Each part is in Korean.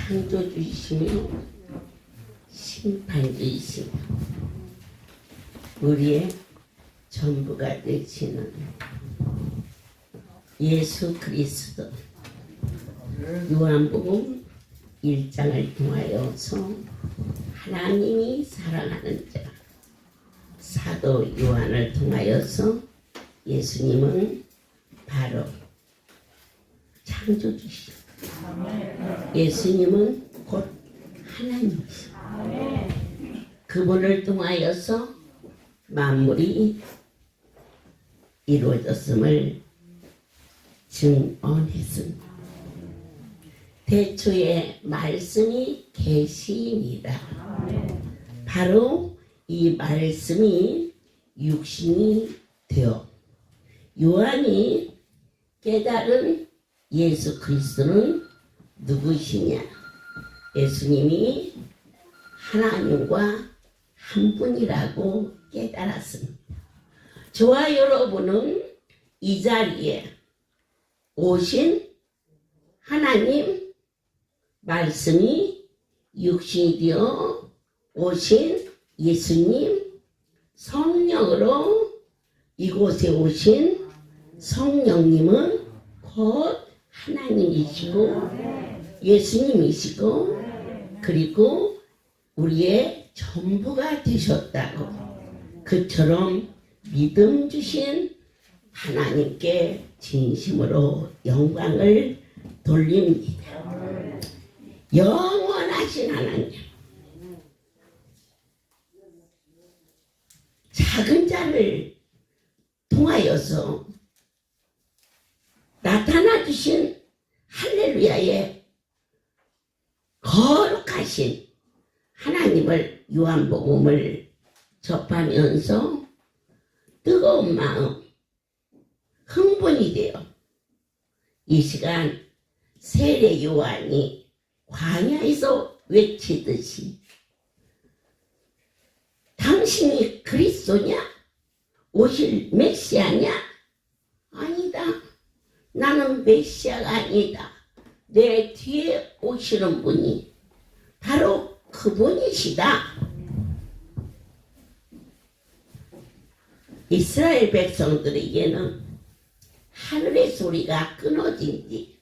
창조주이시며 심판주이시며 우리의 전부가 되시는 예수 그리스도, 요한복음 1장을 통하여서 하나님이 사랑하는 자, 사도 요한을 통하여서 예수님은 바로 창조주시오. 예수님은 곧 하나님이시오. 그분을 통하여서 만물이 이루어졌음을 증언했습니다. 태초에 말씀이 계시니라. 바로 이 말씀이 육신이 되어 요한이 깨달은 예수 그리스도는 누구시냐? 예수님이 하나님과 한 분이라고 깨달았습니다. 저와 여러분은 이 자리에 오신 하나님 말씀이 육신이 되어 오신 예수님, 성령으로 이곳에 오신 성령님은 곧 하나님이시고 예수님이시고 그리고 우리의 전부가 되셨다고, 그처럼 믿음 주신 하나님께 진심으로 영광을 돌립니다. 영원하신 하나님, 작은 자를 통하여서 나타나 주신 할렐루야의 거룩하신 하나님을, 요한복음을 접하면서 뜨거운 마음, 흥분이 되어 이 시간 세례 요한이 광야에서 외치듯이 당신이 그리스도냐? 오실 메시아냐? 아니다. 나는 메시아가 아니다. 내 뒤에 오시는 분이 바로 그분이시다. 이스라엘 백성들에게는 하늘의 소리가 끊어진 지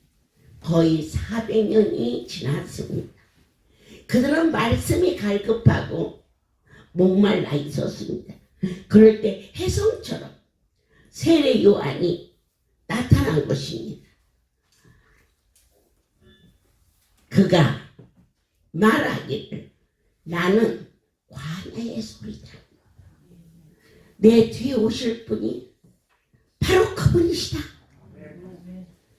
거의 400년이 지났습니다. 그들은 말씀이 갈급하고 목말라 있었습니다. 그럴 때 혜성처럼 세례 요한이 나타난 것입니다. 그가 말하기를 나는 광야의 소리다. 내 뒤에 오실 분이 바로 그분이시다.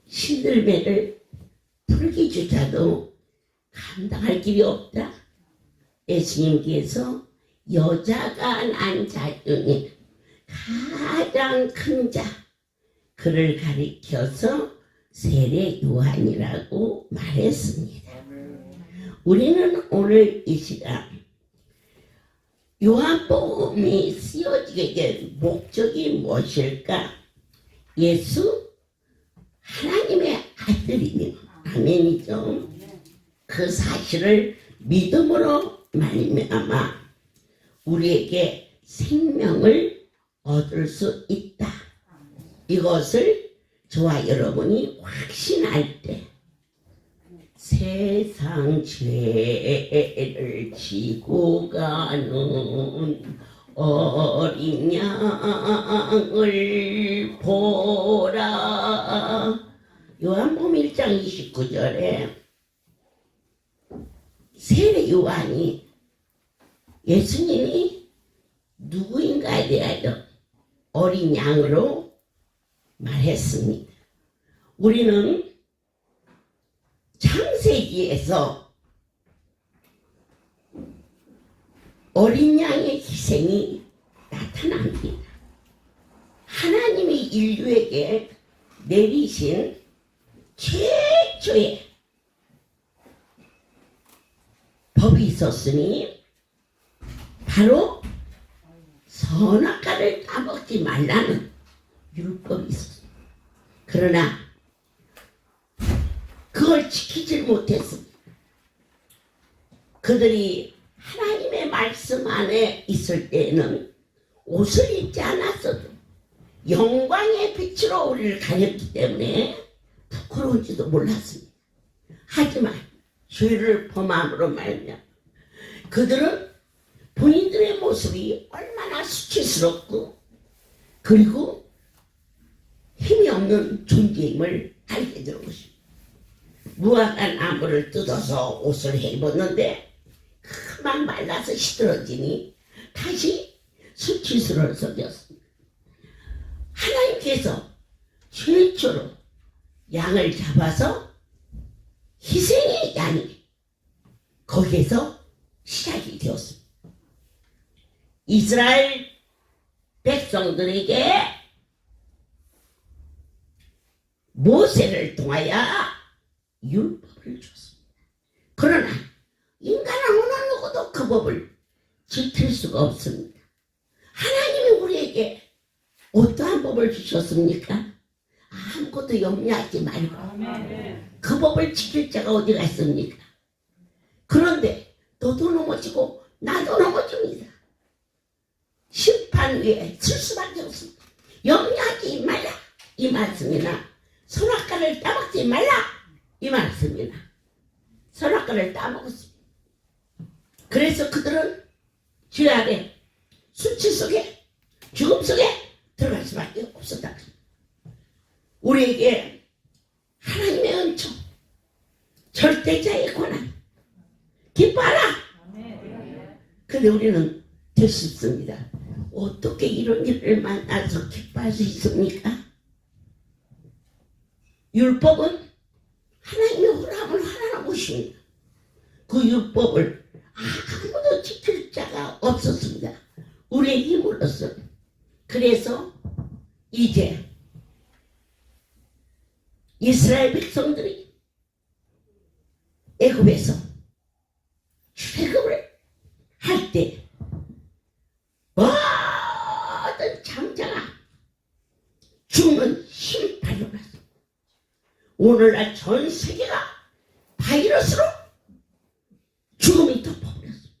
신들매를 풀기조차도 감당할 길이 없다. 예수님께서 여자가 난 자 중에 가장 큰 자, 그를 가리켜서 세례 요한이라고 말했습니다. 우리는 오늘 이 시간 요한복음이 쓰여지게 된 목적이 무엇일까? 예수 하나님의 아들이며, 아멘이죠. 그 사실을 믿음으로 말미암아 우리에게 생명을 얻을 수 있다. 이것을 저와 여러분이 확신할 때 세상 죄를 지고 가는 어린 양을 보라. 요한복음 1장 29절에 세례 요한이 예수님이 누구인가에 대하여 어린 양으로 말했습니다. 우리는 창세기에서 어린 양의 희생이 나타납니다. 하나님이 인류에게 내리신 최초의 법이 있었으니 바로 선악과를 따먹지 말라는 율법이 있었습니다. 그러나 그걸 지키질 못했습니다. 그들이 하나님의 말씀 안에 있을 때에는 옷을 입지 않았어도 영광의 빛으로 우리를 가렸기 때문에 부끄러운지도 몰랐습니다. 하지만 죄를 범함으로 말미암아 그들은 본인들의 모습이 얼마나 수치스럽고 그리고 힘이 없는 존재임을 알게 된 것입니다. 무화과 나무를 뜯어서 옷을 해입었는데 그만 말라서 시들어지니 다시 수치스러워서 되었습니다. 하나님께서 최초로 양을 잡아서 희생의 양이 거기에서 시작이 되었습니다. 이스라엘 백성들에게 모세를 통하여 율법을 줬습니다. 그러나 인간은 어느 누구도 그 법을 지킬 수가 없습니다. 하나님이 우리에게 어떠한 법을 주셨습니까? 아무것도 염려하지 말고 그 법을 지킬 자가 어디 갔습니까? 그런데 너도 넘어지고 나도 넘어집니다. 심판 위에 설 수밖에 없습니다. 염려하지 말라 이 말씀이나 선악과를 따먹지 말라 이 말씀이나 선악과를 따먹었습니다. 그래서 그들은 죄 아래 수치 속에 죽음 속에 들어갈 수밖에 없었다. 우리에게 하나님의 은총 절대자의 권한 기뻐하라. 근데 우리는 될 수 있습니다. 어떻게 이런 일을 만나서 기뻐할 수 있습니까? 율법은 하나님의 허락을 하라는 것입니다. 그 율법을 아무도 지킬 자가 없었습니다. 우리의 힘으로서. 그래서 이제 이스라엘 백성들이 애굽에서 출애굽을 할 때 모든 장자가 죽는 심판을 받습니다. 오늘날 전 세계가 바이러스로 죽음이 덮어버렸습니다.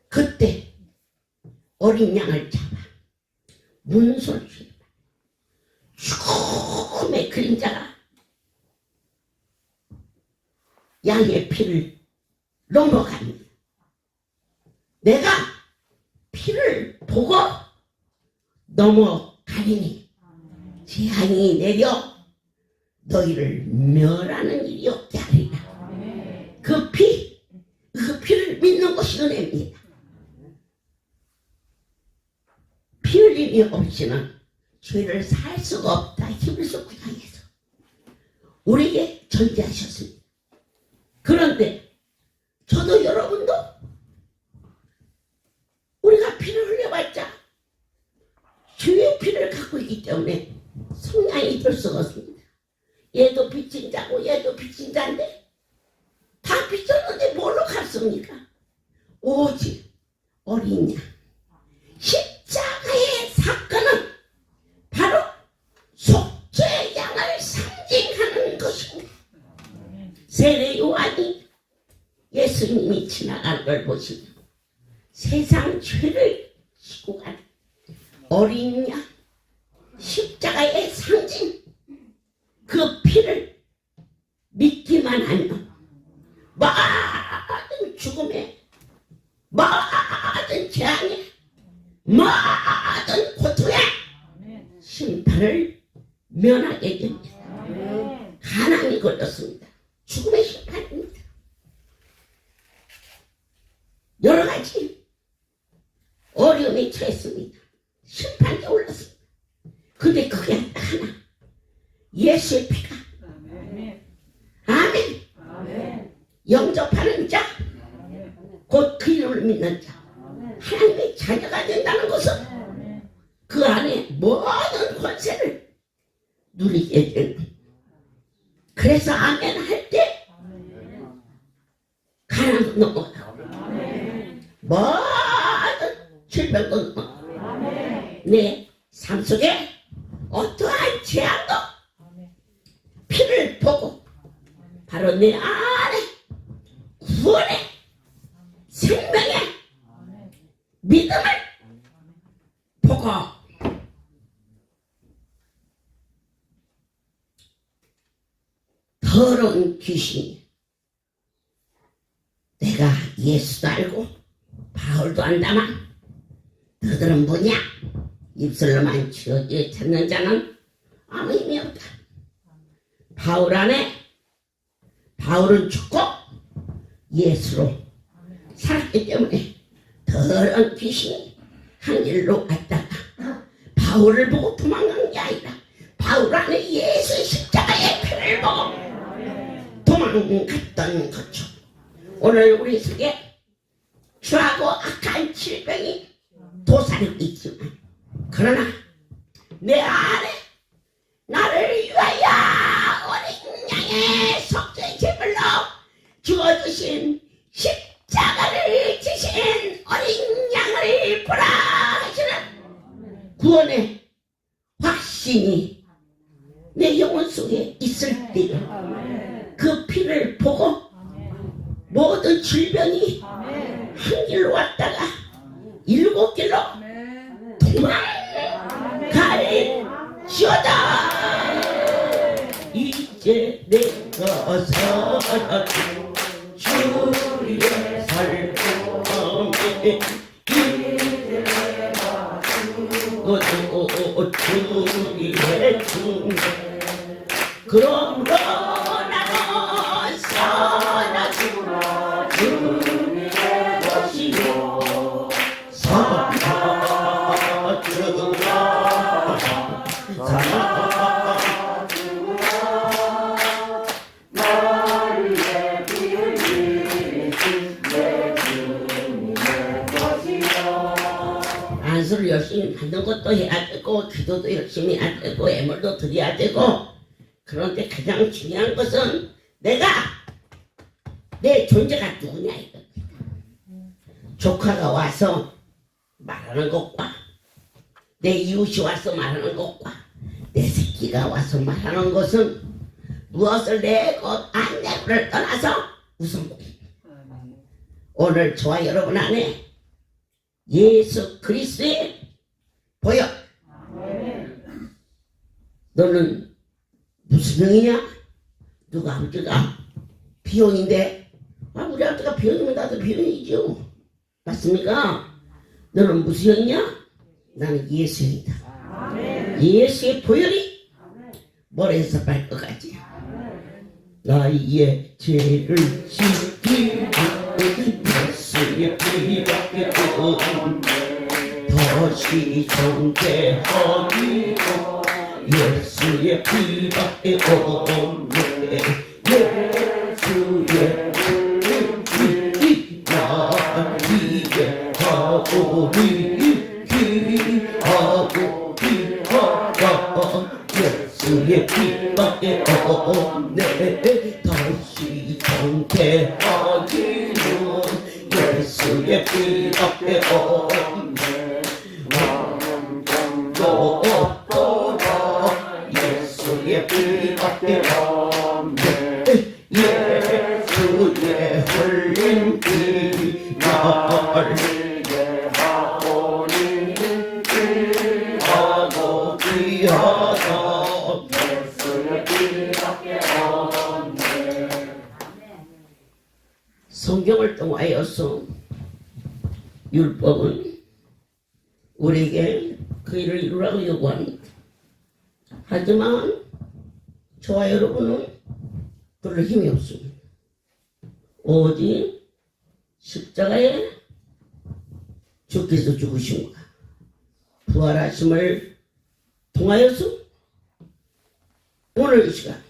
그때 어린 양을 잡아 문설주에 죽음의 그림자가 양의 피를 넘어갑니다. 내가 피를 보고 넘어가리니 재앙이 내려 너희를 멸하는 일이 없게 하리라. 그 피를 믿는 것이 은혜입니다. 피 흘림이 없이는 죄를 살 수가 없다. 힘을 쏟고 당해서 우리에게 전제하셨습니다. 그런데 저도 여러분도 우리가 피를 흘려봤자 주의 피를 갖고 있기 때문에 성량이 될 수가 없습니다. 얘도 빚진 자고 얘도 빚진 자인데 다 빚졌는데 뭘로 갚습니까? 오직 어린 양 십자가의 사건은 바로 속죄의 양을 상징하는 것입니다. 세례 요한이 예수님이 지나가는 걸 보시며 세상 죄를 지고 간 어린 양 십자가의 상징 그 피를 믿기만 하면 모든 죽음에 모든 재앙에 모든 고통에 심판을 면하게 됩니다. 가난이 걸렸습니다. 죽음의 심판입니다. 여러 가지 어려움이 처했습니다. 심판이 올랐습니다. 근데 그게 하나 예수의 피가 아멘. 영접하는 자 곧 그 이름을 믿는 자 하나님의 자녀가 된다는 것은 그 안에 모든 권세를 누리게 되는. 그래서 아멘 할 때 가난도 넘어가고 모든 질병도 넘어가고 내 삶 속에 어떠한 재앙도 피를 보고 바로 내 안에 구원의 믿음을 보고 더러운 귀신이 내가 예수도 알고 바울도 안다만 너들은 뭐냐? 입술로만 지어져 찾는 자는 아무 힘이 없다. 바울 안에 바울은 죽고 예수로 살았기 때문에 더러운 귀신이 한 길로 왔다가 바울을 보고 도망간 게 아니라 바울 안에 예수의 십자가의 피를 보고 도망갔던 거죠. 오늘 우리 속에 추하고 악한 질병이 도사리고 있지만 그러나 내 안에 나를 위하여 어린 양의 속죄 제물로 주어주신 십자가를 지신 어린 양을 보라 하시는 구원의 확신이 내 영혼 속에 있을 때 그 피를 보고 모든 질병이 한 길로 왔다가 7길로 도망갈지어다. 이제 내가 살아 주의 살고함에 이제 내가 주의 중에 그러므로 나는 살아주라 주의 것이요 살아주라 나를 내 피를 흘리신 내 주님의 것이요. 안수를 열심히 받는 것도 해야 되고 기도도 열심히 해야 되고 애물도 드려야 되고 그런데 가장 중요한 것은 내가 내 존재가 누구냐 이겁니다. 조카가 와서 말하는 것과 내 이웃이 와서 말하는 것과 내 새끼가 와서 말하는 것은 무엇을 내고 안 내고를 떠나서 우선입니다. 오늘 저와 여러분 안에 예수 그리스도의 보여. 너는 무슨 병이냐? 누가 아버지가 비용인데 우리 아버지가 비용이면 나도 비용이죠. 맞습니까? 너는 무슨 형이냐? 나는 예수형이다. 예수의 보혈이 머리에서 발끝까지 나의 죄를 씻기고 예수의 피밖에 없네. 다시 정죄하기고 예수의 피밖에 없네. 예수의 피를 나 기대하고 기하고 기하다. 예수의 피밖에 없네. 다시 정죄하기는 예수의 피밖에 없네. 나는 병도 없도다. 예수의 피밖에 없네. 예수의 흘린 피 나를 예하오니 귀하고 귀하다. 예수의 피밖에 없네. 성경을 통하여서 율법은 우리에게 그 일을 이루라고 요구합니다. 하지만 저와 여러분은 그럴 힘이 없습니다. 오직 십자가에 주께서 죽으심과 부활하심을 통하여서 오늘 이 시간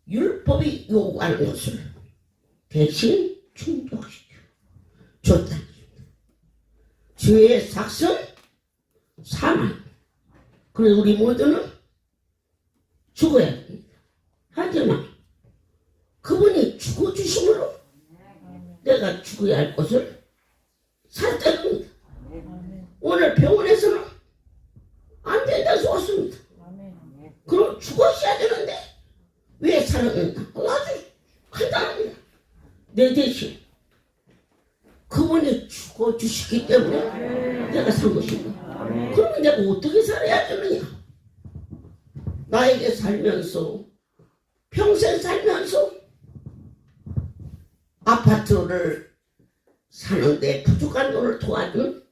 율법이 요구하는 것을 대신 충족시켜 줬다. 죄의 삭선 사망. 그래서 우리 모두는 죽어야 됩니다. 하지만 그분이 죽어주심으로 내가 죽어야 할 것을 살때입니다. 오늘 병원에서는 안 된다고 왔습니다. 그럼 죽었어야 되는데 왜 살았는가? 아주 간단합니다. 내 대신 그분이 죽어주시기 때문에 내가 산 것인가? 그러면 내가 어떻게 살아야 되느냐? 나에게 살면서 평생 살면서 아파트를 사는데 부족한 돈을 도와준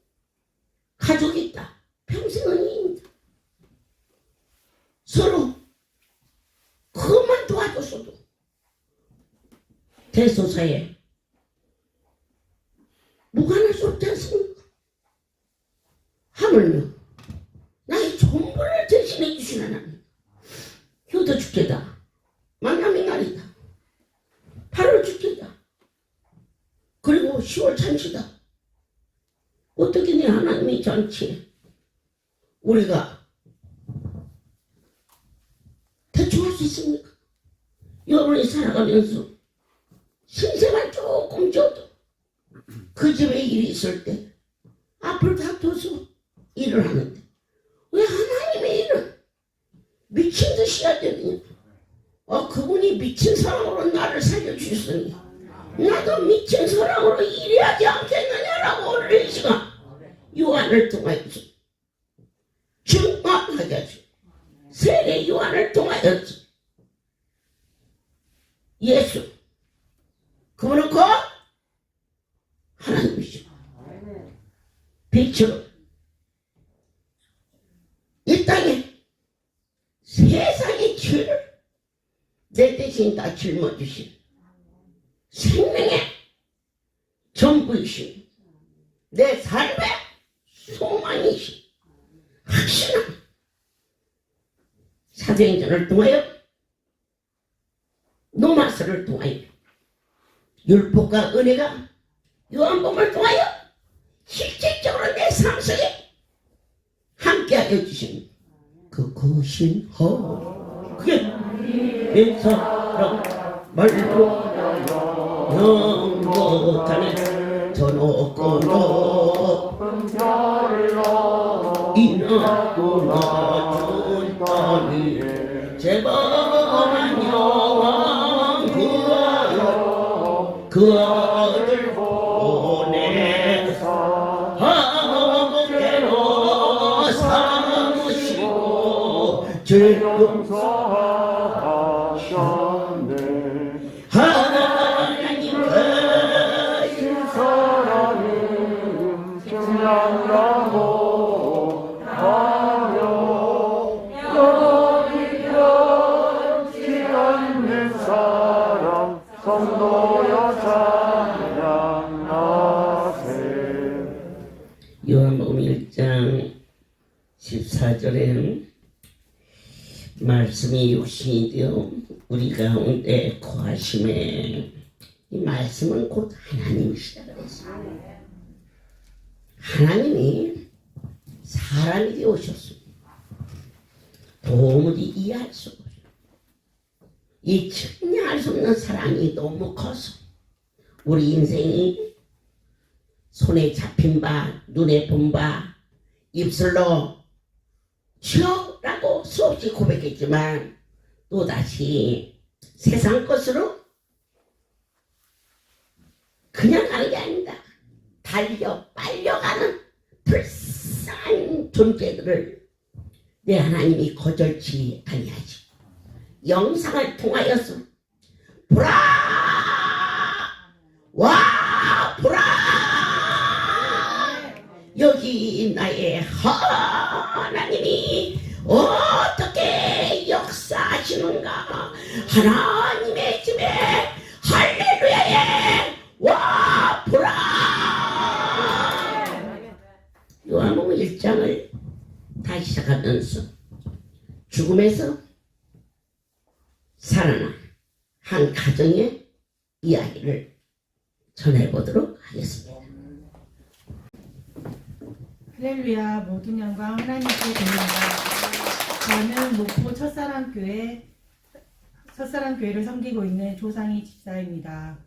가족이 있다. 평생 은인입니다. 서로 그것만 도와줬어도 대소사에 무관할 수 없지 않습니까? 하물며 나의 전부를 대신해 주신 하나님, 효도 축제다, 만남의 날이다, 8월 축제다, 그리고 10월 잔치다. 어떻게 내 하나님의 잔치에 우리가 대충 할 수 있습니까? 여러분이 살아가면서 신세가 조금 져도 그 집에 일이 있을 때 앞을 다퉈서 일을 하는데 왜 하나님의 일은 미친 듯이 해야 되느냐? 그분이 미친 사랑으로 나를 살려주셨으니 나도 미친 사랑으로 일해야지 않겠느냐라고 오늘 이 시간 요한을 통하여서 증언하게 하시고 세례 요한을 통하여서 예수 그분은 곧 하나님이시고 빛으로 이 땅에 세상의 죄를 내 대신 다 짊어지신 생명의 전부이신 내 삶의 소망이신 확신한 사도행전을 통하여 노마스를 통하여 율법과 은혜가 요한복음을 통하여 실질적으로 내 삶 속에 함께하여 주신 그 거신허 그게 왼사람 말로 영못하는 저 높고 높은 별로 이나구나 준 땅이 제발한 여왕 그 아들 보내서 하늘로 삼으시고 죄 용서하셨네. 하나님 되신 사랑은 증량하고 하며 여기 변치 않는 사랑 성도여 찬양하세. 요한복음 1장 14절에 말씀이 육신이 되어 우리 가운데 거하심에 이 말씀은 곧 하나님이시다 그랬어요. 하나님이 사람이 되어 오셨습니다. 도무지 이해할 수 없어요. 이 측량할 수 없는 사랑이 너무 커서 우리 인생이 손에 잡힌 바, 눈에 본 바, 입술로 주여라고 수없이 고백했지만 또다시 세상 것으로 그냥 가는 게 아닙니다. 빨려가는 불쌍한 존재들을 내 하나님이 거절치 아니하지. 영상을 통하여서 보라 와 보라 여기 나의 하나님이 어떻게 역사하시는가. 하나님의 집에 할렐루야에 와 보라. 요한복음 1장을 다시 시작하면서 죽음에서 살아난 한 가정의 이야기를 전해보도록 하겠습니다. 할렐루야. 모든 영광 하나님께 드립니다. 저는 목포 첫사랑교회를 섬기고 있는 조상희 집사입니다.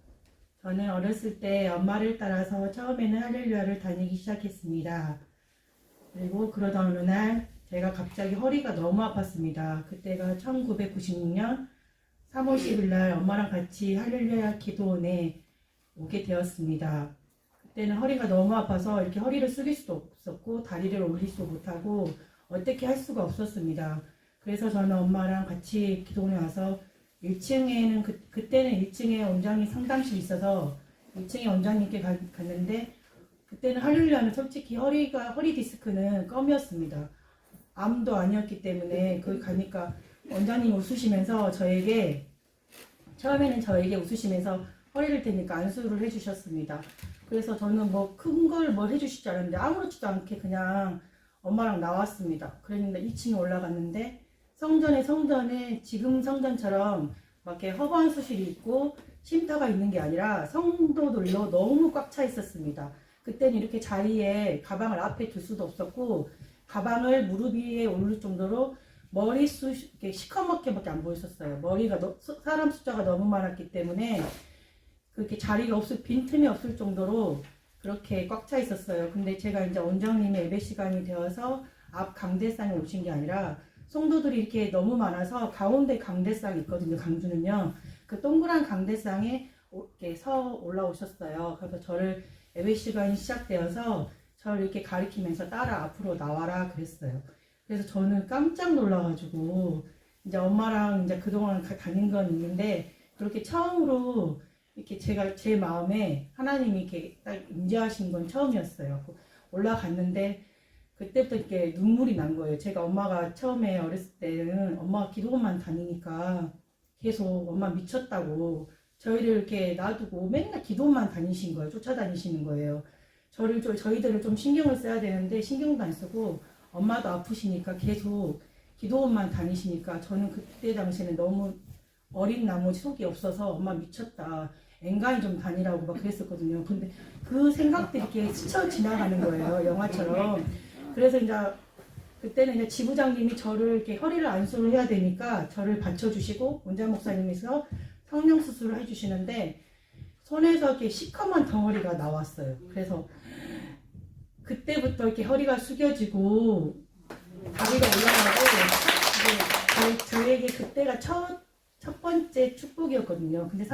저는 어렸을 때 엄마를 따라서 처음에는 할렐루야를 다니기 시작했습니다. 그리고 그러다 어느 날 제가 갑자기 허리가 너무 아팠습니다. 그때가 1996년 3월 10일 날 엄마랑 같이 할렐루야 기도원에 오게 되었습니다. 그때는 허리가 너무 아파서 이렇게 허리를 숙일 수도 없었고 다리를 올릴 수도 못하고 어떻게 할 수가 없었습니다. 그래서 저는 엄마랑 같이 기도원에 와서 1층에는 그때는 1층에 원장님 상담실이 있어서 2층에 원장님께 갔는데 그때는 할렐루야는 솔직히 허리 디스크는 껌이었습니다. 암도 아니었기 때문에 거기 가니까 원장님 웃으시면서 처음에는 저에게 웃으시면서 허리를 대니까 안수를 해주셨습니다. 그래서 저는 뭐 큰 걸 뭘 해주실 줄 알았는데 아무렇지도 않게 그냥 엄마랑 나왔습니다. 그랬는데 2층에 올라갔는데 성전에 지금 성전처럼 막 이렇게 허관 수실이 있고 쉼터가 있는 게 아니라 성도들로 너무 꽉 차 있었습니다. 그때는 이렇게 자리에 가방을 앞에 둘 수도 없었고 가방을 무릎 위에 올릴 정도로 머리숱 이렇게 시커멓게밖에 안 보였었어요. 사람 숫자가 너무 많았기 때문에 그렇게 자리가 빈틈이 없을 정도로 그렇게 꽉 차 있었어요. 근데 제가 이제 원장님의 예배 시간이 되어서 앞 강대상에 오신 게 아니라 성도들이 이렇게 너무 많아서 가운데 강대상이 있거든요. 강주는요. 그 동그란 강대상에 이렇게 올라오셨어요. 그래서 저를 예배 시간이 시작되어서 저를 이렇게 가리키면서 따라 앞으로 나와라 그랬어요. 그래서 저는 깜짝 놀라가지고 이제 엄마랑 이제 그동안 다닌 건 있는데 그렇게 처음으로 이렇게 제 마음에 하나님이 이렇게 딱 임재하신 건 처음이었어요. 올라갔는데 그때부터 이렇게 눈물이 난 거예요. 제가 엄마가 처음에 어렸을 때는 엄마가 기도원만 다니니까 계속 엄마 미쳤다고 저희를 이렇게 놔두고 맨날 기도원만 다니신 거예요. 쫓아다니시는 거예요. 저희들을 좀 신경을 써야 되는데 신경도 안 쓰고 엄마도 아프시니까 계속 기도원만 다니시니까 저는 그때 당시에는 너무 어린 나머지 속이 없어서 엄마 미쳤다. 앵간히 좀 다니라고 막 그랬었거든요. 근데 그 생각들이 이렇게 스쳐 지나가는 거예요. 영화처럼. 그래서 이제 그때는 이제 지부장님이 저를 이렇게 허리를 안수를 해야 되니까 저를 받쳐주시고 원장 목사님께서 성령 수술을 해주시는데 손에서 이렇게 시커먼 덩어리가 나왔어요. 그래서 그때부터 이렇게 허리가 숙여지고 다리가 올라가고 저에게 그때가 첫 번째 축복이었거든요. 근데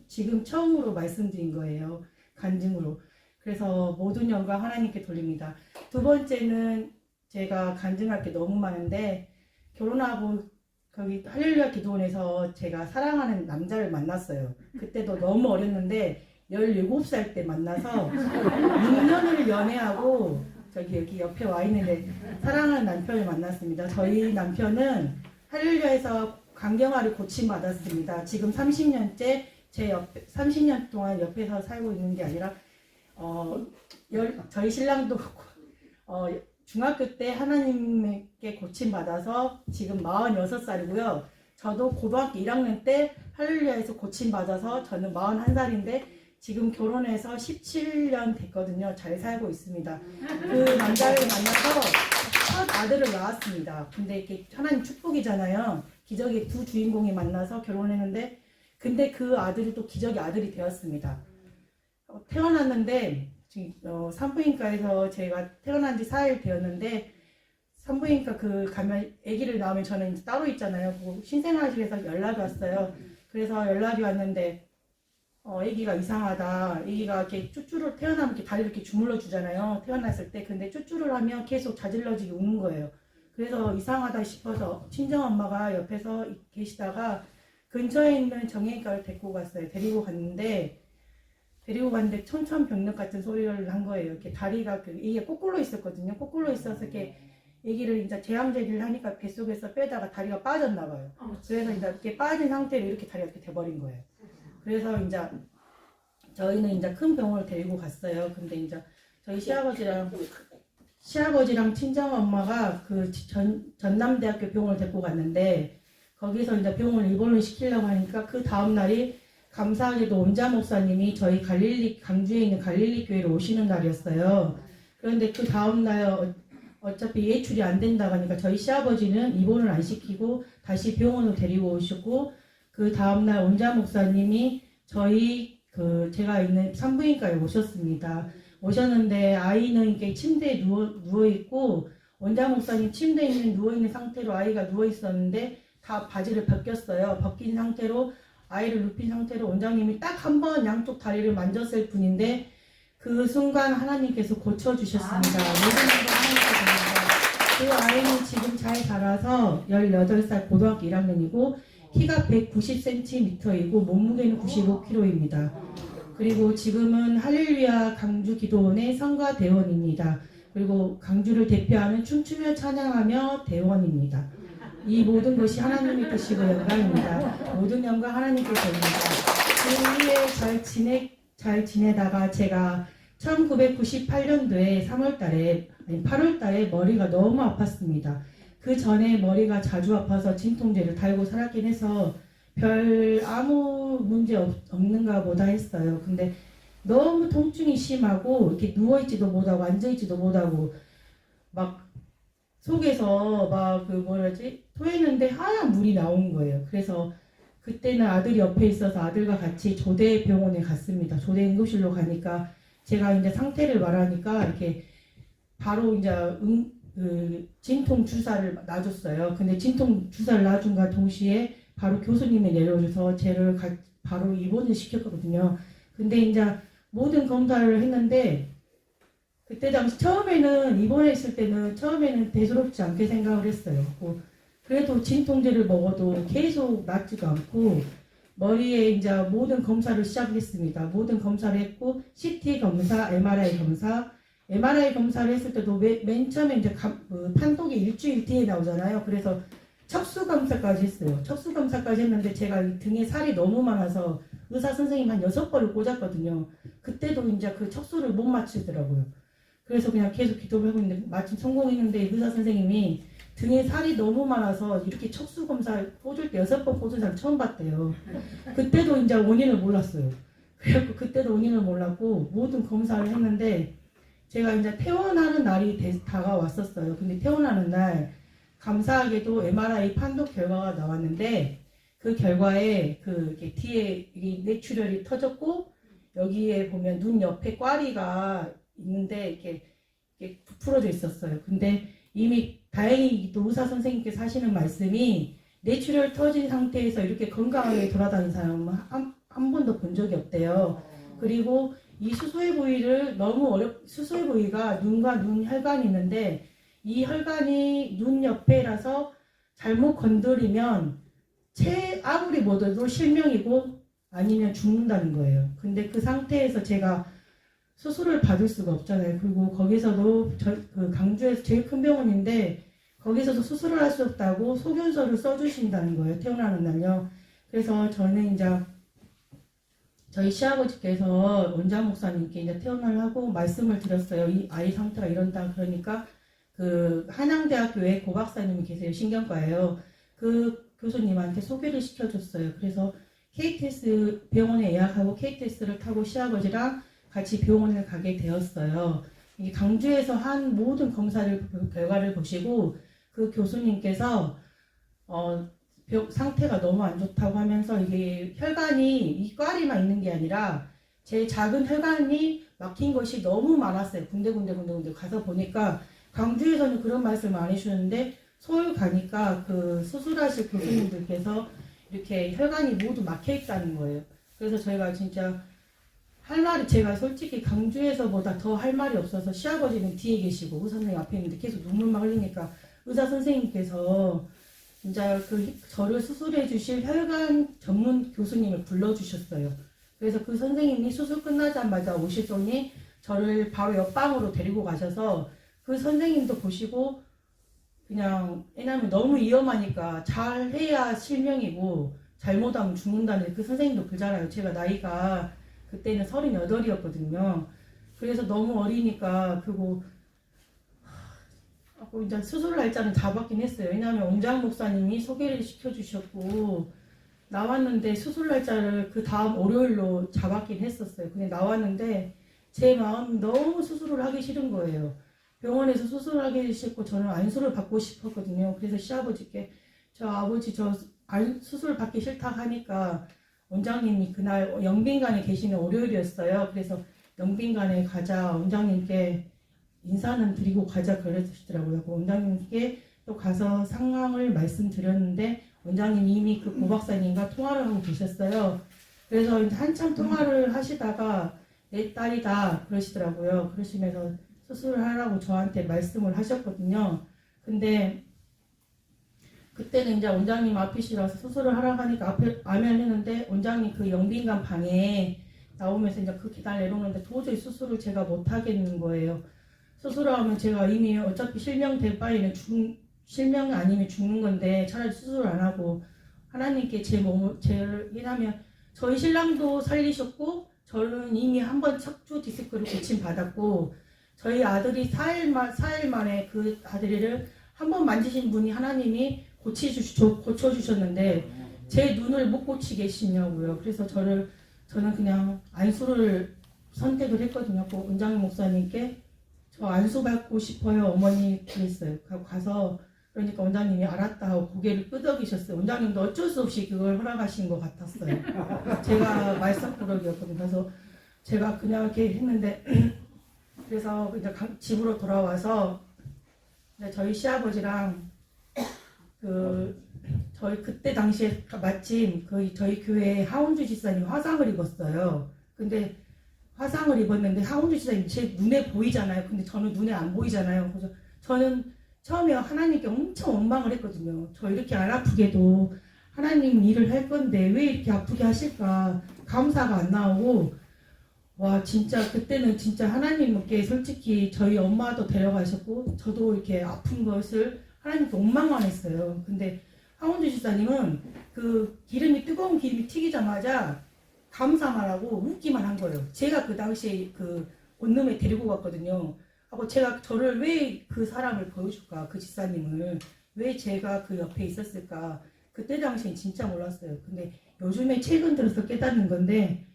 지금 처음으로 말씀드린 거예요. 간증으로. 그래서 모든 영광 하나님께 돌립니다. 두 번째는 제가 간증할 게 너무 많은데 결혼하고 거기 할렐루야 기도원에서 제가 사랑하는 남자를 만났어요. 그때도 너무 어렸는데 17살 때 만나서 6년을 연애하고 여기 옆에 와 있는데 사랑하는 남편을 만났습니다. 저희 남편은 할렐루야에서 간경화를 고침받았습니다. 지금 30년째 30년 동안 옆에서 살고 있는 게 아니라 저희 신랑도 중학교 때 하나님께 고침받아서 지금 46살이고요. 저도 고등학교 1학년 때 할렐루야에서 고침받아서 저는 41살인데 지금 결혼해서 17년 됐거든요. 잘 살고 있습니다. 그 남자를 만나서 첫 아들을 낳았습니다. 근데 이게 하나님 축복이잖아요. 기적의 두 주인공이 만나서 결혼했는데 근데 그 아들이 또 기적의 아들이 되었습니다. 태어났는데 지금 산부인과에서 제가 태어난 지 4일 되었는데 산부인과 가면 아기를 낳으면 저는 이제 따로 있잖아요. 신생아실에서 연락이 왔어요. 그래서 연락이 왔는데 아기가 이상하다. 아기가 이렇게 쭈쭈를 태어나면 이렇게 다리를 이렇게 주물러 주잖아요. 태어났을 때. 근데 쭈쭈를 하면 계속 자질러지게 우는 거예요. 그래서 이상하다 싶어서 친정엄마가 옆에서 계시다가 근처에 있는 정형외과를 데리고 갔는데 천천병력 같은 소리를 한 거예요. 이렇게 다리가 이게 거꾸로 있었거든요. 거꾸로 있어서 이렇게 아기를 이제 제왕제기를 하니까 뱃속에서 빼다가 다리가 빠졌나 봐요. 그래서 이제 이렇게 빠진 상태로 이렇게 다리가 이렇게 돼버린 거예요. 그래서 이제 저희는 이제 큰 병원을 데리고 갔어요. 근데 이제 저희 시아버지랑 친정엄마가 전남대학교 병원을 데리고 갔는데 거기서 이제 병원을 입원을 시키려고 하니까 그 다음 날이 감사하게도 원자 목사님이 저희 강주에 있는 갈릴리 교회로 오시는 날이었어요. 그런데 그 다음 날 어차피 예출이 안 된다고 하니까 저희 시아버지는 입원을 안 시키고 다시 병원으로 데리고 오셨고 그 다음날 원자 목사님이 저희 제가 있는 산부인과에 오셨습니다. 오셨는데 아이는 이렇게 침대에 누워 있고 원자 목사님 침대에 누워 있는 상태로 아이가 누워 있었는데 다 바지를 벗겼어요. 벗긴 상태로 아이를 눕힌 상태로 원장님이 딱 한 번 양쪽 다리를 만졌을 뿐인데 그 순간 하나님께서 고쳐주셨습니다. 모든 걸 하나님께서 그 아이는 지금 잘 자라서 18살 고등학교 1학년이고 키가 190cm이고 몸무게는 95kg입니다. 그리고 지금은 할렐루야 강주 기도원의 성가 대원입니다. 그리고 강주를 대표하는 춤추며 찬양하며 대원입니다. 이 모든 것이 하나님의 뜻이고 영광입니다. 모든 영광 하나님께서입니다. 그 후에 잘 지내다가 제가 1998년도에 8월달에 머리가 너무 아팠습니다. 그 전에 머리가 자주 아파서 진통제를 달고 살았긴 해서 별 아무 문제 없는가 보다 했어요. 근데 너무 통증이 심하고 이렇게 누워있지도 못하고 앉아있지도 못하고 막 속에서 막 토했는데 하얀 물이 나온 거예요. 그래서 그때는 아들이 옆에 있어서 아들과 같이 조대병원에 갔습니다. 조대 응급실로 가니까 제가 이제 상태를 말하니까 이렇게 바로 이제 진통 주사를 놔줬어요. 근데 진통 주사를 놔준과 동시에 바로 교수님이 내려오셔서 쟤를 바로 입원을 시켰거든요. 근데 이제 모든 검사를 했는데 그때 당시 처음에는 입원했을 때는 처음에는 대수롭지 않게 생각을 했어요. 그래도 진통제를 먹어도 계속 낫지도 않고 머리에 이제 모든 검사를 시작했습니다. 모든 검사를 했고 CT 검사, MRI 검사, MRI 검사를 했을 때도 맨 처음에 이제 판독이 일주일 뒤에 나오잖아요. 그래서 척수 검사까지 했어요. 척수 검사까지 했는데 제가 등에 살이 너무 많아서 의사 선생님 한 6번을 꽂았거든요. 그때도 이제 그 척수를 못 맞추더라고요. 그래서 그냥 계속 기도를 하고 있는데 마침 성공했는데 의사 선생님이 등에 살이 너무 많아서 이렇게 척수 검사 꽂을 때 6번 꽂은 사람 처음 봤대요. 그때도 이제 원인을 몰랐어요. 그래갖고 그때도 원인을 몰랐고 모든 검사를 했는데 제가 이제 퇴원하는 날이 다가왔었어요. 근데 퇴원하는 날 감사하게도 MRI 판독 결과가 나왔는데 그 결과에 이렇게 뒤에 뇌출혈이 터졌고 여기에 보면 눈 옆에 꽈리가 있는데 이렇게 부풀어져 있었어요. 근데 이미 다행히도 의사 선생님께서 하시는 말씀이 뇌출혈 터진 상태에서 이렇게 건강하게 돌아다니는 사람은 한 번도 본 적이 없대요. 그리고 이 수소의 부위를 수소의 부위가 눈과 눈 혈관이 있는데 이 혈관이 눈 옆에라서 잘못 건드리면 아무리 못해도 실명이고 아니면 죽는다는 거예요. 근데 그 상태에서 제가 수술을 받을 수가 없잖아요. 그리고 거기서도 강주에서 제일 큰 병원인데 거기서도 수술을 할 수 없다고 소견서를 써주신다는 거예요. 퇴원하는 날요. 그래서 저는 이제 저희 시아버지께서 원장 목사님께 이제 퇴원을 하고 말씀을 드렸어요. 이 아이 상태가 이런다. 그러니까 그 한양대학교에 고 박사님이 계세요. 신경과예요. 그 교수님한테 소개를 시켜줬어요. 그래서 KTS 병원에 예약하고 KTS를 타고 시아버지랑 같이 병원을 가게 되었어요. 이 강주에서 한 모든 결과를 보시고 그 교수님께서 상태가 너무 안 좋다고 하면서 이게 혈관이 이 꽈리만 있는 게 아니라 제 작은 혈관이 막힌 것이 너무 많았어요. 군데 가서 보니까 강주에서는 그런 말씀을 안 해주셨는데 서울 가니까 그 수술하실 교수님들께서 이렇게 혈관이 모두 막혀 있다는 거예요. 그래서 저희가 진짜 제가 솔직히 강주에서보다 더 할 말이 없어서 시아버지는 뒤에 계시고 의사 선생님 앞에 있는데 계속 눈물만 흘리니까 의사 선생님께서 진짜 저를 수술해 주실 혈관 전문 교수님을 불러주셨어요. 그래서 그 선생님이 수술 끝나자마자 오시더니 저를 바로 옆방으로 데리고 가셔서 그 선생님도 보시고 그냥 왜냐면 너무 위험하니까 잘해야 실명이고 잘못하면 죽는다는 그 선생님도 그잖아요. 제가 나이가 그때는 38이었거든요. 그래서 너무 어리니까 그리고 이제 수술 날짜는 잡았긴 했어요. 왜냐하면 원장 목사님이 소개를 시켜주셨고 나왔는데 수술 날짜를 그 다음 월요일로 잡았긴 했었어요. 근데 나왔는데 제 마음이 너무 수술을 하기 싫은 거예요. 병원에서 수술을 하기 싫고 저는 안수를 받고 싶었거든요. 그래서 시아버지께 아버지 수술 받기 싫다 하니까 원장님이 그날 영빈관에 계시는 월요일이었어요. 그래서 영빈관에 가자 원장님께 인사는 드리고 가자 그러시더라고요. 원장님께 또 가서 상황을 말씀드렸는데 원장님이 이미 고 박사님과 통화를 하고 계셨어요. 그래서 한참 통화를 하시다가 내 딸이다 그러시더라고요. 그러시면서 수술을 하라고 저한테 말씀을 하셨거든요. 근데 그때는 이제 원장님 앞이시라서 수술을 하라고 하니까 앞에 아멘 했는데 원장님 그 영빈관 방에 나오면서 이제 그 계단 내려오는데 도저히 수술을 제가 못 하겠는 거예요. 수술을 하면 제가 이미 어차피 실명될 바에는 실명 아니면 죽는 건데 차라리 수술을 안 하고 하나님께 제 몸을 왜냐면 저희 신랑도 살리셨고 저는 이미 한 번 척추 디스크를 고침 받았고 저희 아들이 4일 만에 그 아들이를 한 번 만지신 분이 하나님이 고쳐주셨는데 제 눈을 못 고치게 하시냐고요. 그래서 저는 그냥 안수를 선택을 했거든요. 그 원장님 목사님께 저 안수 받고 싶어요 어머니 그랬어요. 가서 그러니까 원장님이 알았다 하고 고개를 끄덕이셨어요. 원장님도 어쩔 수 없이 그걸 허락하신 것 같았어요. 제가 말썽꾸러기였거든요. 그래서 제가 그냥 이렇게 했는데 그래서 이제 집으로 돌아와서 저희 시아버지랑 저희 그때 당시에 마침 저희 교회에 하운주 지사님 화상을 입었어요. 근데 화상을 입었는데 하운주 지사님 제 눈에 보이잖아요. 근데 저는 눈에 안 보이잖아요. 그래서 저는 처음에 하나님께 엄청 원망을 했거든요. 저 이렇게 안 아프게도 하나님 일을 할 건데 왜 이렇게 아프게 하실까 감사가 안 나오고 와 진짜 그때는 진짜 하나님께 솔직히 저희 엄마도 데려가셨고 저도 이렇게 아픈 것을 하나님께 원망만 했어요. 근데 하원주 지사님은 그 뜨거운 기름이 튀기자마자 감사만 하고 웃기만 한 거예요. 제가 그 당시에 그 원룸에 데리고 갔거든요. 하고 제가 저를 왜 그 사람을 보여줄까 그 지사님을 왜 제가 그 옆에 있었을까 그때 당시엔 진짜 몰랐어요. 근데 요즘에 최근 들어서 깨닫는 건데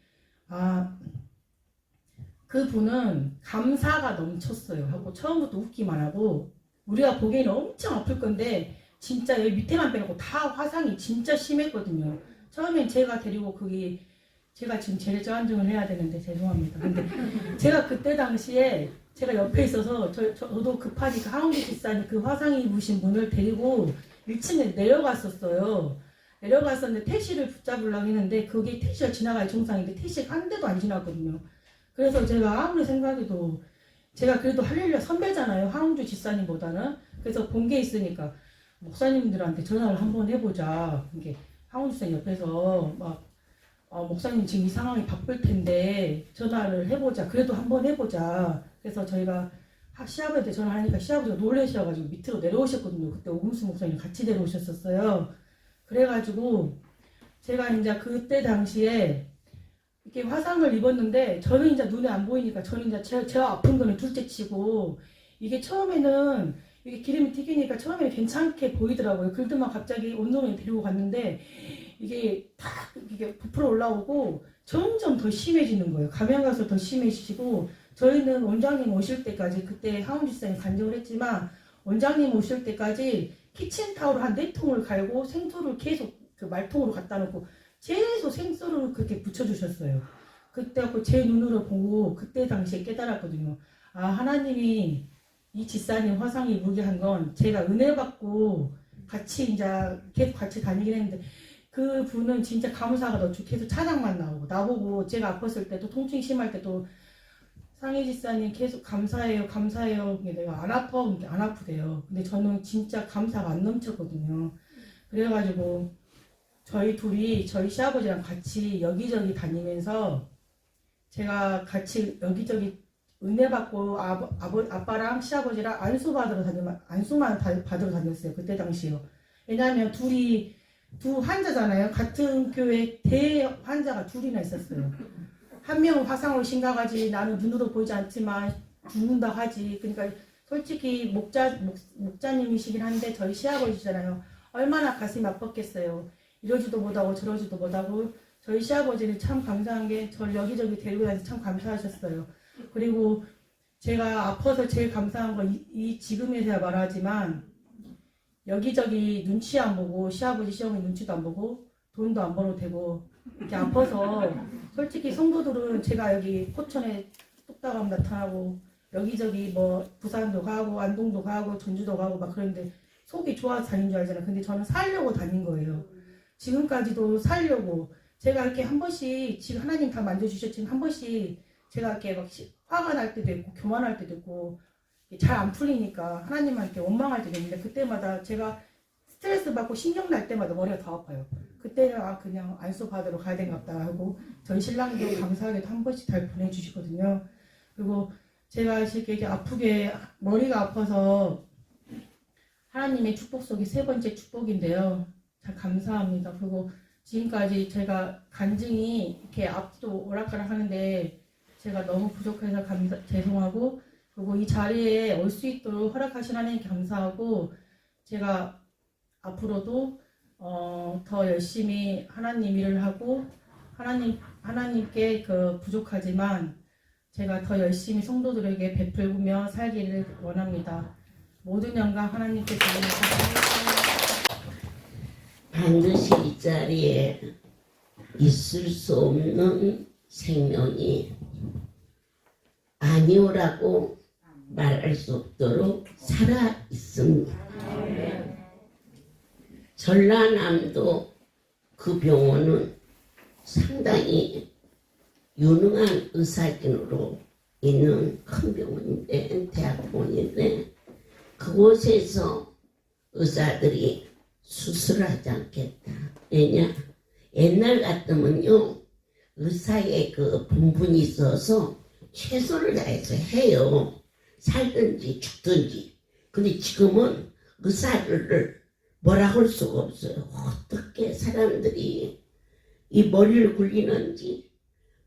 그분은 감사가 넘쳤어요. 하고 처음부터 웃기만 하고 우리가 보기에는 엄청 아플 건데 진짜 여기 밑에만 빼놓고 다 화상이 진짜 심했거든요. 처음엔 제가 데리고 제가 지금 재정안정을 해야 되는데 죄송합니다. 근데 제가 그때 당시에 제가 옆에 있어서 저도 급하니까 하운기 집사님 그 화상이 입으신 분을 데리고 1층에 내려갔었어요. 내려갔었는데 택시를 붙잡으려고 했는데 그게 택시가 지나갈 정상인데 택시가 한 대도 안 지났거든요. 그래서 제가 아무리 생각해도 제가 그래도 할렐루야 선배잖아요. 하운주 집사님보다는. 그래서 본 게 있으니까 목사님들한테 전화를 한번 해보자. 이게 하운주 집사님 옆에서 목사님 지금 이 상황이 바쁠 텐데 전화를 해보자. 그래도 한번 해보자. 그래서 저희가 시아버지한테 전화하니까 시아버지가 놀라셔가지고 밑으로 내려오셨거든요. 그때 오금수 목사님 같이 내려오셨었어요. 그래가지고 제가 이제 그때 당시에 이렇게 화상을 입었는데 저는 이제 눈에 안 보이니까 저는 이제 제가 아픈 거는 둘째 치고 이게 처음에는 이게 기름이 튀기니까 처음에는 괜찮게 보이더라고요. 그러더만 갑자기 온몸에 데리고 갔는데 이게 이게 부풀어 올라오고 점점 더 심해지는 거예요. 가면 가서 더 심해지시고 저희는 원장님 오실 때까지 그때 하운지사님 간증을 했지만 원장님 오실 때까지 키친타올 한 4통을 갈고 생수를 계속 그 말통으로 갖다 놓고 계속 생수를 그렇게 붙여주셨어요. 그때 제 눈으로 보고 그때 당시에 깨달았거든요. 하나님이 이 지사님 화상이 입게 한 건 제가 은혜 받고 같이 이제 계속 같이 다니긴 했는데 그 분은 진짜 감사가 넘치고 계속 찬양만 나오고 나보고 제가 아팠을 때도 통증이 심할 때도 상희 지사님 계속 감사해요 감사해요. 내가 안 아파 안 아프대요. 근데 저는 진짜 감사가 안 넘쳤거든요. 그래가지고 저희 둘이 저희 시아버지랑 같이 여기저기 다니면서 제가 같이 여기저기 은혜 받고 아빠랑 시아버지랑 안수만 받으러 다녔어요. 그때 당시요. 왜냐하면 두 환자잖아요. 같은 교회 대환자가 둘이나 있었어요. 한 명은 화상으로 심각하지 나는 눈으로 보이지 않지만 죽는다 하지. 그러니까 솔직히 목자님이시긴 한데 저희 시아버지잖아요. 얼마나 가슴이 아팠겠어요. 이러지도 못하고 저러지도 못하고 저희 시아버지는 참 감사한 게 저를 여기저기 데리고 다니서 참 감사하셨어요. 그리고 제가 아파서 제일 감사한 건 지금에서야 말하지만 여기저기 눈치 안 보고 시아버지 시어머니 눈치도 안 보고 돈도 안 벌어도 되고 이렇게 아파서 솔직히 성도들은 제가 여기 포천에 뚝딱 하면 나타나고 여기저기 부산도 가고 안동도 가고 전주도 가고 막 그런데 속이 좋아서 다닌 줄 알잖아요. 근데 저는 살려고 다닌 거예요. 지금까지도 살려고 제가 이렇게 한 번씩 지금 하나님 다 만져주셨지만 한 번씩 제가 이렇게 막 화가 날 때도 있고 교만할 때도 있고 잘 안 풀리니까 하나님한테 원망할 때도 있는데 그때마다 제가 스트레스 받고 신경 날 때마다 머리가 더 아파요. 그때는 그냥 안수 받으러 가야 되나 보다 하고 저희 신랑도 감사하게도 한 번씩 잘 보내주시거든요. 그리고 제가 이렇게 아프게 머리가 아파서 하나님의 축복 속이 세 번째 축복인데요. 참 감사합니다. 그리고 지금까지 제가 간증이 이렇게 앞도 오락가락 하는데 제가 너무 부족해서 죄송하고 그리고 이 자리에 올 수 있도록 허락하신 하나님께 감사하고 제가 앞으로도 더 열심히 하나님 일을 하고 하나님께 부족하지만 제가 더 열심히 성도들에게 베풀며 살기를 원합니다. 모든 영광 하나님께 드립니다. 반드시 이 자리에 있을 수 없는 생명이 아니오라고 말할 수 없도록 살아 있습니다. 전라남도 그 병원은 상당히 유능한 의사진으로 있는 큰 병원인데, 대학병원인데 그곳에서 의사들이 수술하지 않겠다. 왜냐? 옛날 같으면요 의사의 그 본분이 있어서 최선을 다해서 해요. 살든지 죽든지. 근데 지금은 의사를 뭐라 할 수가 없어요. 어떻게 사람들이 이 머리를 굴리는지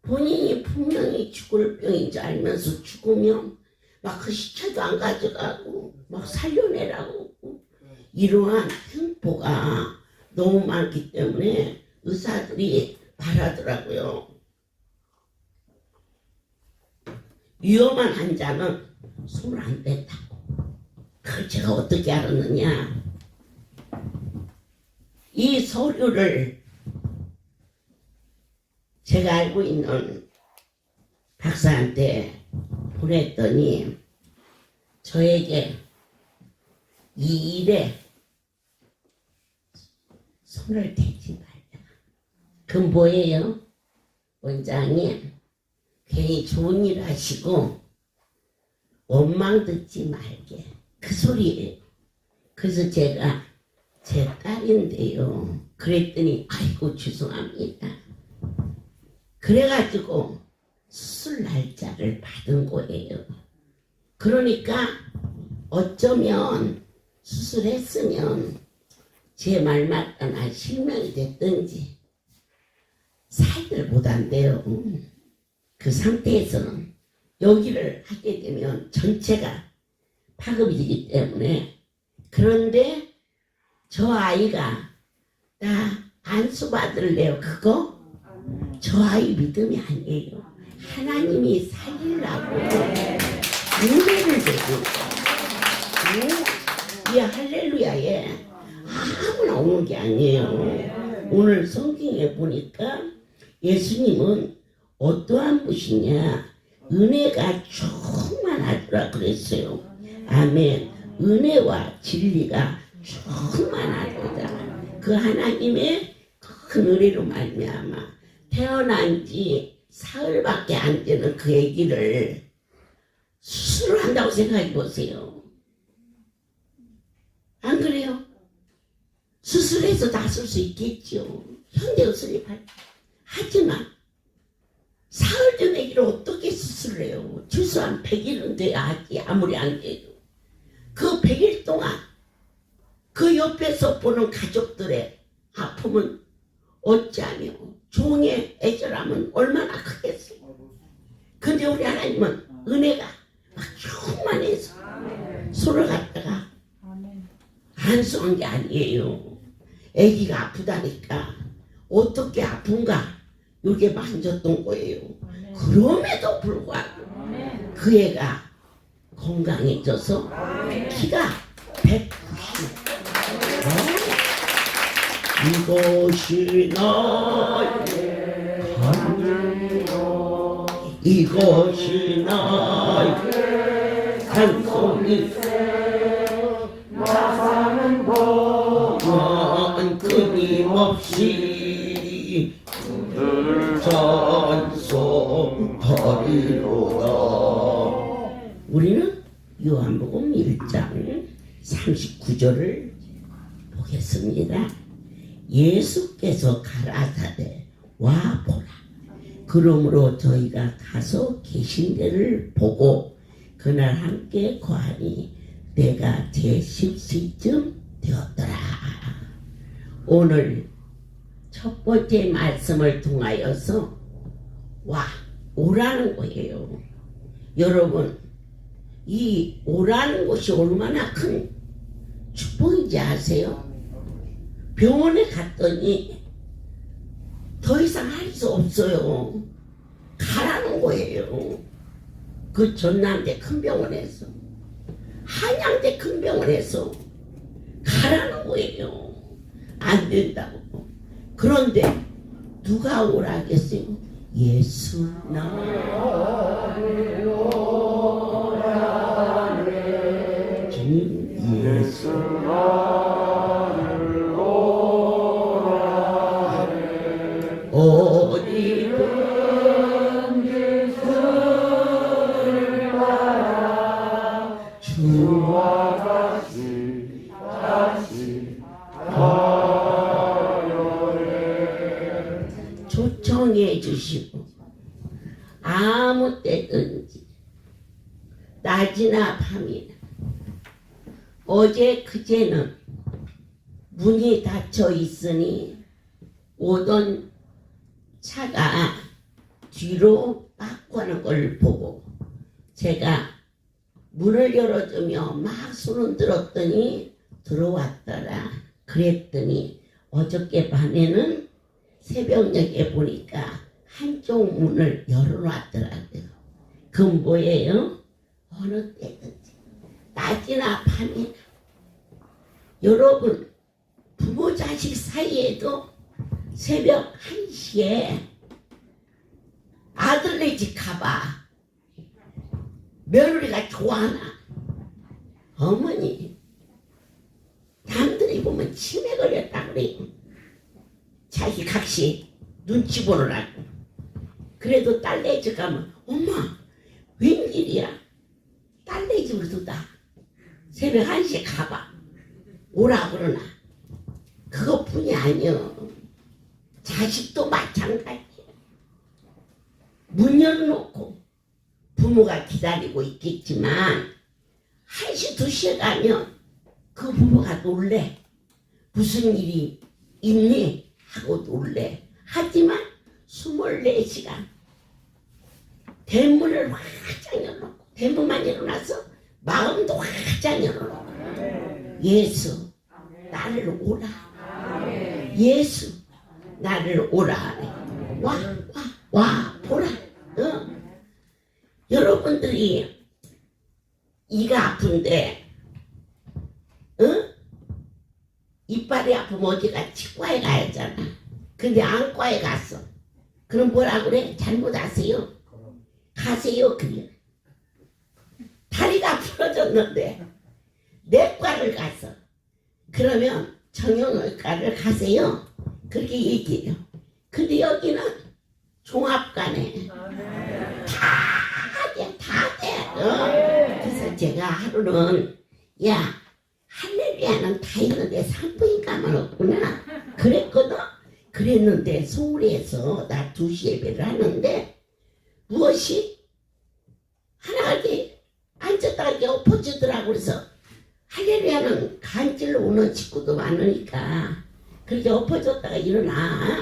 본인이 분명히 죽을 병인지 알면서 죽으면 막 그 시체도 안 가져가고 막 살려내라고 이러한 횡포가 너무 많기 때문에 의사들이 말하더라고요. 위험한 환자는 손을 안 댄다고. 그걸 제가 어떻게 알았느냐. 이 서류를 제가 알고 있는 박사한테 보냈더니 저에게 이 일에 손을 대지 말라. 그건 뭐예요? 원장님 괜히 좋은 일 하시고 원망 듣지 말게. 그 소리예요. 그래서 제가 제 딸인데요. 그랬더니 아이고 죄송합니다. 그래가지고 수술 날짜를 받은 거예요. 그러니까 어쩌면 수술했으면 제 말 맞거나 실명이 됐든지 살들 못한대요. 그 상태에서는 여기를 하게 되면 전체가 파급이 되기 때문에. 그런데 저 아이가 나 안수 받을래요. 그거 저 아이 믿음이 아니에요. 하나님이 살리려고 은혜를 주고 이 할렐루야에 아무나 오는 게 아니에요. 오늘 성경에 보니까 예수님은 어떠한 분이냐, 은혜가 충만하더라 그랬어요. 아멘. 은혜와 진리가 충만하도다. 그 하나님의 큰 은혜로 말미암아 태어난 지 사흘밖에 안 되는 그 아기를 수술을 한다고 생각해 보세요. 안 그래요? 수술해서 낫을 수 있겠죠. 현대의술이 하지만 사흘 된 아기를 어떻게 수술을 해요? 최소한 100일은 돼야 하지. 아무리 안 돼도 그 100일 동안 그 옆에서 보는 가족들의 아픔은 어찌하며 종의 애절함은 얼마나 크겠어요. 근데 우리 하나님은 은혜가 막 충만해서 손을 갖다가 안수한 게 아니에요. 아기가 아프다니까 어떻게 아픈가 이게 만졌던 거예요. 그럼에도 불구하고 그 애가 건강해져서 키가 190. 이것이 나의 간증이요, 이것이 나의 찬송이, 나 사는 동안 끊임없이 그를 찬송. 버리로다. 우리는 요한복음 1장 39절을 보겠습니다. 예수께서 가라사대 와 보라. 그러므로 저희가 가서 계신 데를 보고 그날 함께 거하니 내가 제10시쯤 되었더라. 오늘 첫 번째 말씀을 통하여서 오라는 거예요. 여러분, 이 오라는 것이 얼마나 큰 축복인지 아세요? 병원에 갔더니 더 이상 할 수 없어요. 가라는 거예요. 그 전남대 큰 병원에서, 한양대 큰 병원에서 가라는 거예요. 안 된다고. 그런데 누가 오라 하겠어요? 예수 나를 오라네. 주님 예수 나를 오라네. 어디든지 들어라. 주와 같이 초청해 주시고 아무 때든지 낮이나 밤이나 어제 그제는 문이 닫혀 있으니 오던 차가 뒤로 빠꾸하는 걸 보고 제가 문을 열어주며 막 손을 들었더니 들어왔더라. 그랬더니 어저께 밤에는 새벽녘에 보니까 한쪽 문을 열어놨더라고요. 그건 뭐예요? 어느 때든지 낮이나 밤이나 여러분 부모 자식 사이에도 새벽 1시에 아들네 집 가봐. 며느리가 좋아하나? 어머니 남들이 보면 치매 걸렸다 그래요. 자기 각시 눈치 보느라고. 그래도 딸네 집 가면 엄마 웬일이야? 딸네 집으로 두다 새벽 1시에 가봐. 오라 그러나. 그것뿐이 아니여. 자식도 마찬가지야. 문 열어놓고 부모가 기다리고 있겠지만 1시 2시에 가면 그 부모가 놀래. 무슨 일이 있니? 하고 놀래. 하지만 24시간 대문을 활짝 열어놓고 대문만 열어놔서 마음도 활짝 열어놓고 예수 나를 오라. 예수 나를 오라. 와 보라. 여러분들이 이가 아픈데 이빨이 아프면 어디가 치과에 가야 하잖아. 근데 안과에 갔어. 그럼 뭐라 그래? 잘못 아세요? 가세요. 그래. 다리가 부러졌는데 내과를 갔어. 그러면 정형외과를 가세요. 그렇게 얘기해요. 근데 여기는 종합과네. 다 돼. 그래서 제가 하루는 할렐루야는 다 있는데 산부인과만 없구나 그랬거든. 그랬는데 서울에서 나 2시 예배를 하는데 무엇이 하나하게 앉았다가 이렇게 엎어지더라고. 그래서 할렐루야는 간질로 오는 친구도 많으니까 그렇게 엎어졌다가 일어나.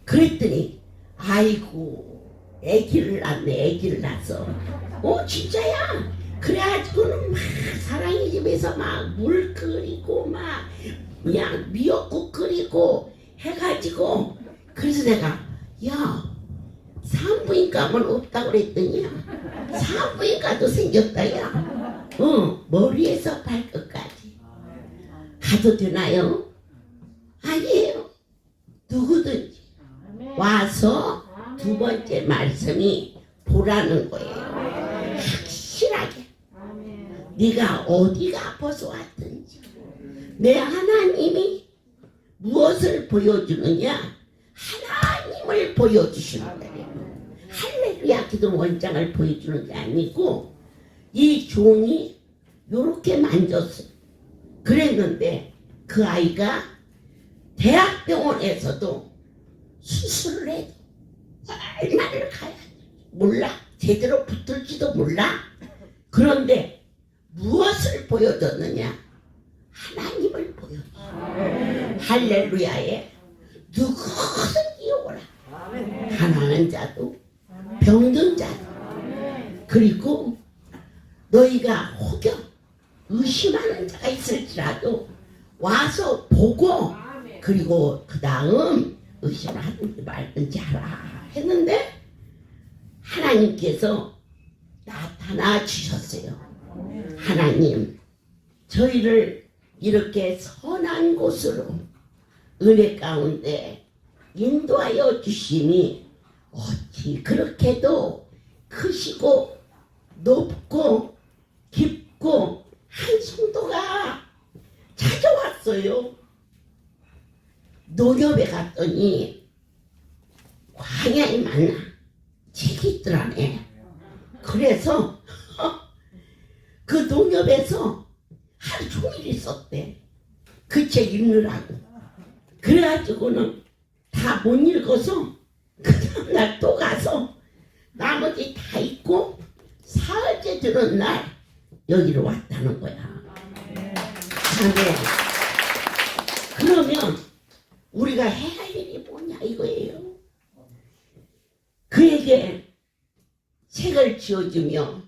그랬더니 아이고 애기를 낳았어. 진짜야. 그래가지고는 막 사랑의 집에서 막 물 끓이고 막 그냥 미역국 끓이고 해가지고. 그래서 내가 산부인과만 없다고 그랬더니 산부인과도 생겼다. 머리에서 발끝까지 가도 되나요? 아니에요. 누구든지 와서 두 번째 말씀이 보라는 거예요. 확실하게 네가 어디가 아파서 왔든지 내 하나님이 무엇을 보여주느냐? 하나님을 보여주시는 거예요. 할렐루야. 할렐루야 기도 원장을 보여주는 게 아니고 이 종이 요렇게 만졌어. 그랬는데 그 아이가 대학병원에서도 수술을 해도 얼마를 가야 몰라. 제대로 붙을지도 몰라. 그런데 무엇을 보여줬느냐? 하나님을 보여줬어. 할렐루야에 누구든지 오라. 가난한 자도 병든 자도 그리고 너희가 혹여 의심하는 자가 있을지라도 와서 보고 그리고 그 다음 의심하든지 말든지 하라 했는데 하나님께서 나타나 주셨어요. 하나님 저희를 이렇게 선한 곳으로 은혜 가운데 인도하여 주시니 어찌 그렇게도 크시고 높고 깊고 한 성도가 찾아왔어요. 농협에 갔더니 광야에 만나 책이 있더라네. 그래서 그 농협에서 하루 종일 있었대. 그 책 읽느라고. 그래가지고는 다 못 읽어서 그 다음날 또 가서 나머지 다 읽고 사흘째 들은 날 여기로 왔다는 거야. 아멘. 그러면 우리가 해야 할 일이 뭐냐 이거예요. 그에게 책을 지어주며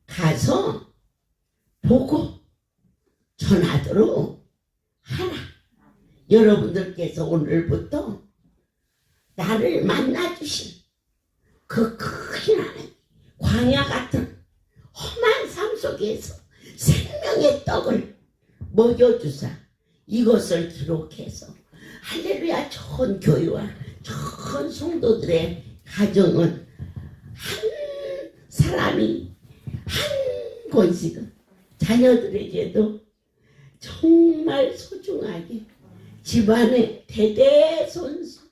가서 보고 전하도록 하라. 여러분들께서 오늘부터 나를 만나주신 그 크신 하나님, 광야 같은 험한 삶 속에서 생명의 떡을 먹여주사 이것을 기록해서 할렐루야 좋은 교회와 좋은 성도들의 가정은 한 사람이 한 권씩은 자녀들에게도 정말 소중하게 집안의 대대손손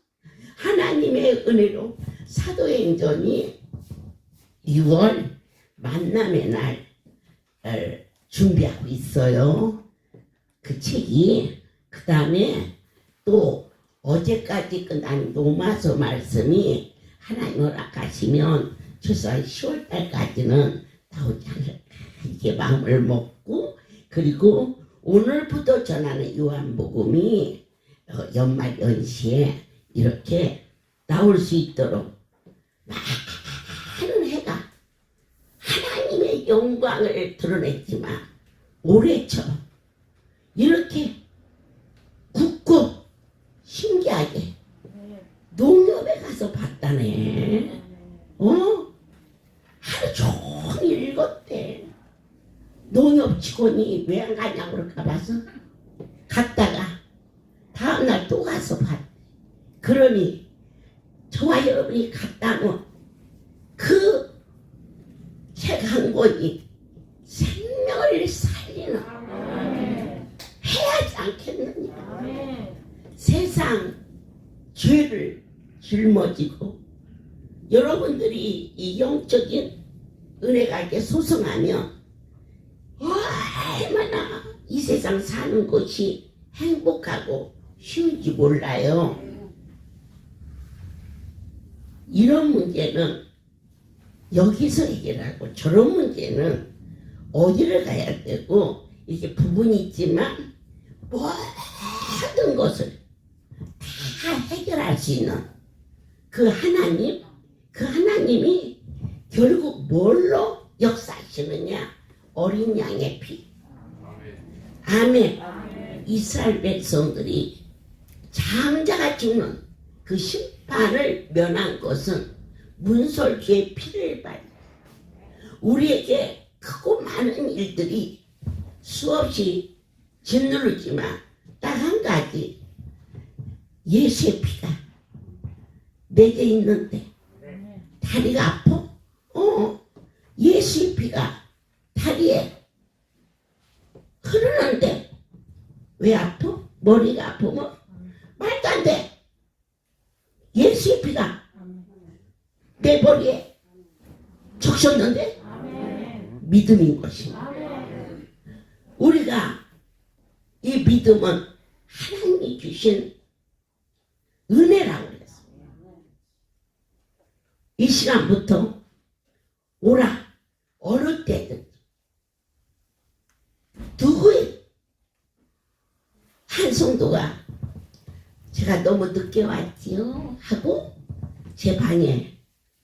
하나님의 은혜로 사도행전이 6월 만남의 날 준비하고 있어요. 그 책이 그 다음에 또 어제까지 끝난 로마서 말씀이 하나님 허락하시면 최소한 10월 달까지는 나오지 않을까 이렇게 마음을 먹고 그리고 오늘부터 전하는 요한복음이 연말 연시에 이렇게 나올 수 있도록 많은 해가 하나님의 영광을 드러냈지만 올해처럼 이렇게 굳고 신기하게 농협에 가서 봤다네. 하루 종일 읽었대. 농협 직원이 왜 안 가냐고 그럴까 봐서 갔다가 다음날 또 가서 봤대. 그러니 저와 여러분이 갔다면 그 책 한 권이 생명을 살리는 해야 하지 않겠느냐. 세상 죄를 짊어지고 여러분들이 이 영적인 은혜가 이렇게 소성하면 얼마나 이 세상 사는 것이 행복하고 쉬운지 몰라요. 이런 문제는 여기서 해결하고 저런 문제는 어디를 가야 되고 이렇게 부분이 있지만 모든 것을 다 해결할 수 있는 그 하나님, 그 하나님이 결국 뭘로 역사하시느냐? 어린 양의 피. 아멘. 이스라엘 백성들이 장자가 죽는 그 심판을 면한 것은 문설주의 피를 발라 우리에게 크고 많은 일들이 수없이 짓누르지만 딱 한 가지 예수의 피가 내게 있는데 다리가 아파? 예수의 피가 다리에 흐르는데 왜 아파? 머리가 아프면 말도 안 돼. 예수의 피가 내 머리에 죽으셨는데 믿음인 것입니다. 우리가 이 믿음은 하나님이 주신 은혜라고 그랬어요. 이 시간부터 오라 어느 때든 누구의 한 성도가 제가 너무 늦게 왔지요 하고 제 방에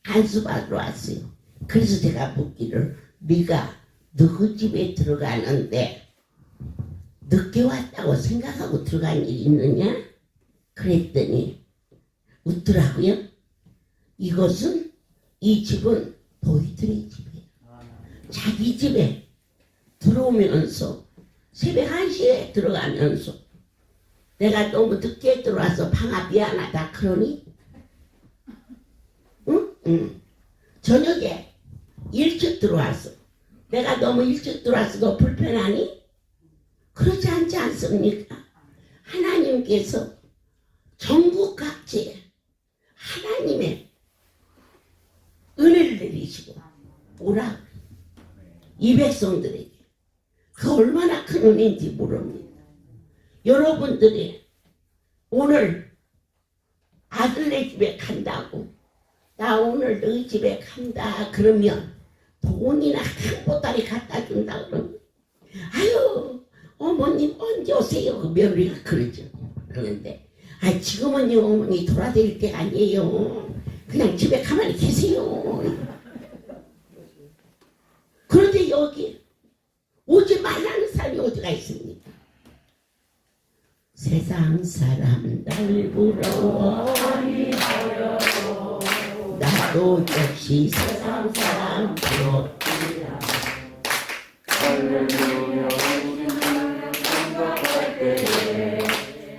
간수받으러 왔어요. 그래서 제가 묻기를 네가 누구 집에 들어가는데 늦게 왔다고 생각하고 들어간 일이 있느냐? 그랬더니 웃더라고요. 이것은 이 집은 너희들의 집이에요. 자기 집에 들어오면서 새벽 1시에 들어가면서 내가 너무 늦게 들어와서 방아 미안하다 그러니 응? 저녁에 일찍 들어왔어. 내가 너무 일찍 들어와서 너 불편하니? 그렇지 않지 않습니까? 하나님께서 전국 각지에 하나님의 은혜를 내리시고 오라 이 백성들에게 그 얼마나 큰 은혜인지 모릅니다. 여러분들이 오늘 아들네 집에 간다고 나 오늘 너희 집에 간다 그러면 돈이나 한 보따리 갖다 준다 그러면 아유 어머님 언제 오세요? 그 며느리가 그러죠. 그런데 지금은요 어머니 돌아다닐 때가 아니에요. 그냥 집에 가만히 계세요. 그런데 여기 오지 말라는 사람이 어디가 있습니까? 세상 사람 날 부러워하니 나도 역시 세상 사람 부럽지라. 할렐루야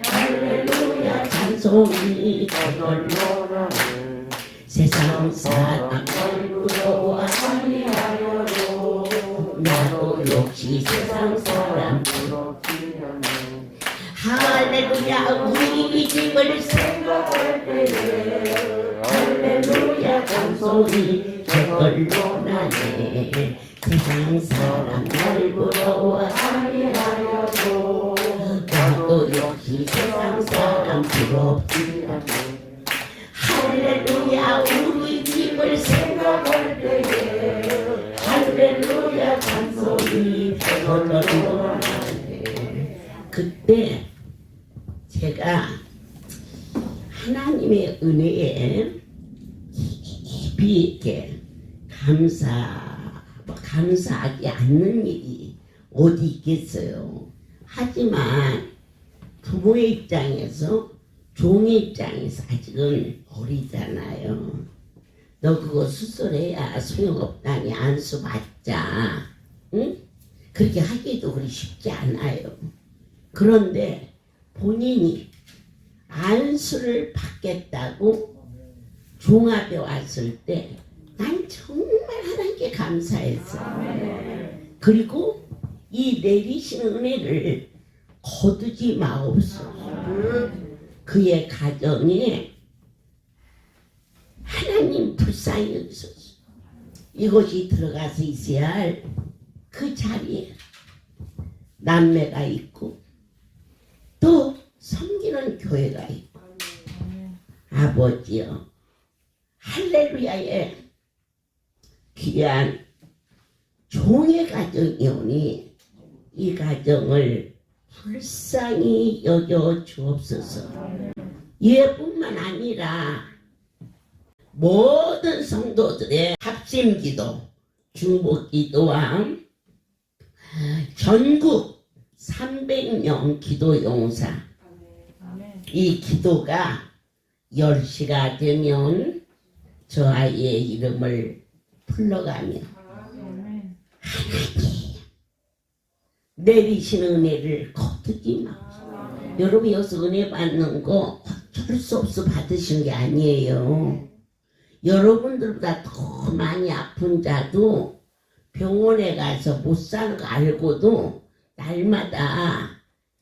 할렐루야 찬송이 저절로 세상 사람 날 부러워하니 나도 역시 세상 사람 할렐루야 우리 집을 생각할 때에 할렐루야 찬송이 저걸로 나네. 세상 사람 날 부러워하니 하여도 나도 역시 세상 사람 부럽지 않네. 할렐루야 우리 집을 생각할 때에 할렐루야 찬송이 저걸로 나네. 그때 제가 하나님의 은혜에 깊이 있게 감사하지 않는 일이 어디 있겠어요. 하지만 부모의 입장에서 종의 입장에서 아직은 어리잖아요. 너 그거 수술해야 소용없다니 안수 받자. 응? 그렇게 하기도 그리 쉽지 않아요. 그런데 본인이 안수를 받겠다고 종합에 왔을 때 난 정말 하나님께 감사했어요. 그리고 이 내리시는 은혜를 거두지 마옵소서. 그의 가정에 하나님 불쌍히 여기소서. 이곳이 들어가서 있어야 할 그 자리에 남매가 있고 또 섬기는 교회가 있고 아버지여 할렐루야의 귀한 종의 가정이오니 이 가정을 불쌍히 여겨 주옵소서. 얘뿐만 아니라 모든 성도들의 합심기도 중보기도와 전국 300명 기도용사 이 기도가 10시가 되면 저 아이의 이름을 불러가며 하나님 내리시는 은혜를 거두지 마. 여러분 여기서 은혜 받는 거 어쩔 수 없어 받으신 게 아니에요. 여러분들보다 더 많이 아픈 자도 병원에 가서 못 사는 거 알고도 날마다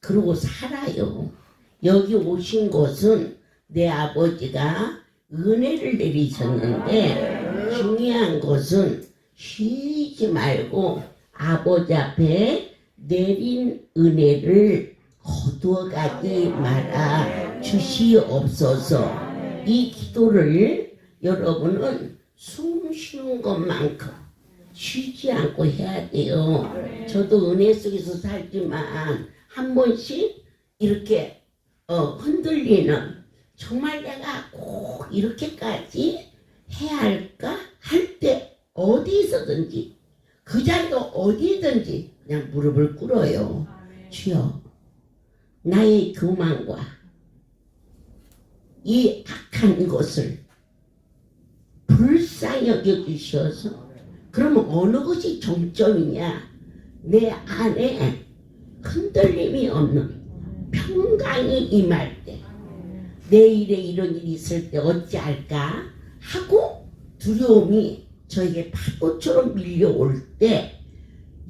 그러고 살아요. 여기 오신 곳은 내 아버지가 은혜를 내리셨는데 중요한 것은 쉬지 말고 아버지 앞에 내린 은혜를 거두어가지 마라 주시옵소서. 이 기도를 여러분은 숨 쉬는 것만큼 쉬지 않고 해야 돼요. 저도 은혜 속에서 살지만 한 번씩 이렇게 흔들리는, 정말 내가 꼭 이렇게까지 해야 할까 할 때 어디서든지, 그 자리가 어디든지 그냥 무릎을 꿇어요. 주여, 나의 교만과 이 악한 것을 불쌍히 여겨주셔서, 그러면 어느 것이 정점이냐? 내 안에 흔들림이 없는 평강이 임할 때, 내일에 이런 일이 있을 때 어찌할까 하고 두려움이 저에게 파도처럼 밀려올 때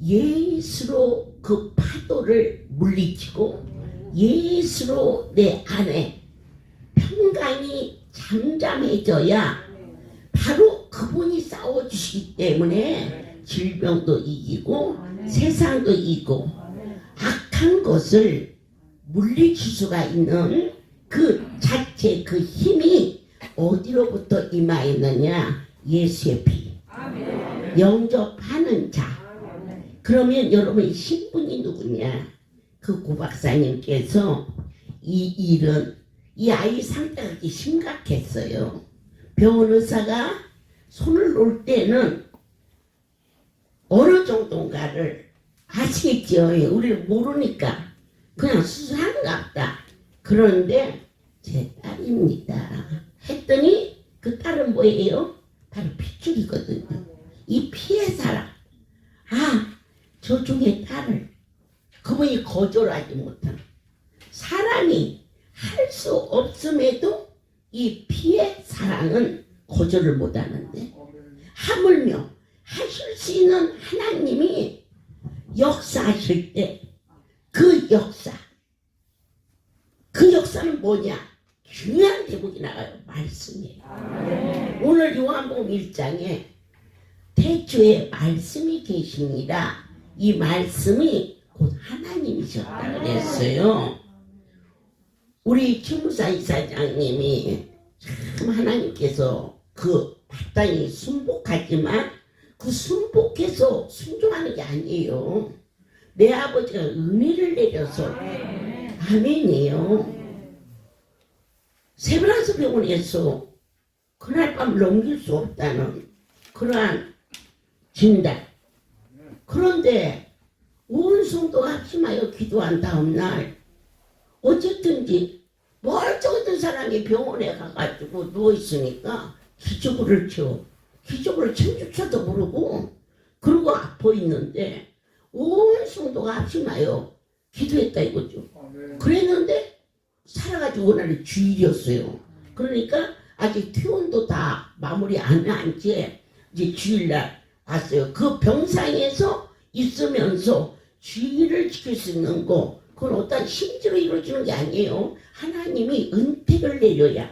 예수로 그 파도를 물리치고 예수로 내 안에 평강이 잠잠해져야 바로 그분이 싸워주시기 때문에 질병도 이기고 세상도 이기고 악한 것을 물리칠 수가 있는 그 자체, 그 힘이 어디로부터 임하였느냐? 예수의 피, 영접하는 자. 그러면 여러분 신분이 누구냐? 그 고박사님께서 이 아이 상태가 그렇게 심각했어요. 병원 의사가 손을 놓을 때는 어느 정도인가를 아시겠죠? 우리는 모르니까 그냥 수술하는가 보다. 그런데 제 딸입니다 했더니 그 딸은 뭐예요? 바로 핏줄이거든요. 이 피의 사람. 저 중에 딸을 그분이 거절하지 못한, 사람이 할 수 없음에도 이 피의 사랑은 거절을 못하는데, 하물며 하실 수 있는 하나님이 역사하실 때 그 역사는 뭐냐? 중요한 대목이 나가요. 말씀이에요. 오늘 요한복음 1장에 태초에 말씀이 계십니다. 이 말씀이 곧 하나님이셨다 그랬어요. 우리 최무사 이사장님이 참 하나님께서 그 마땅히 순복하지만 그 순복해서 순종하는 게 아니에요. 내 아버지가 은혜를 내려서, 아멘이에요. 세브란스 병원에서 그날 밤 넘길 수 없다는 그러한 진단. 그런데 온 성도가 합심하여 기도한 다음 날 어쨌든지 멀쩡했던 사람이 병원에 가가지고 누워있으니까 기저귀를 채워. 기저귀를 챙조차도 모르고 그러고 아파 있는데 온 성도가 합심하여 기도했다 이거죠. 그랬는데 살아가지고 그날이 주일이었어요. 그러니까 아직 퇴원도 다 마무리 안 한 채 이제 주일날 왔어요. 그 병상에서 있으면서 주일을 지킬 수 있는 거, 그건 어떤 힘으로 이루어지는 게 아니에요. 하나님이 은택을 내려야.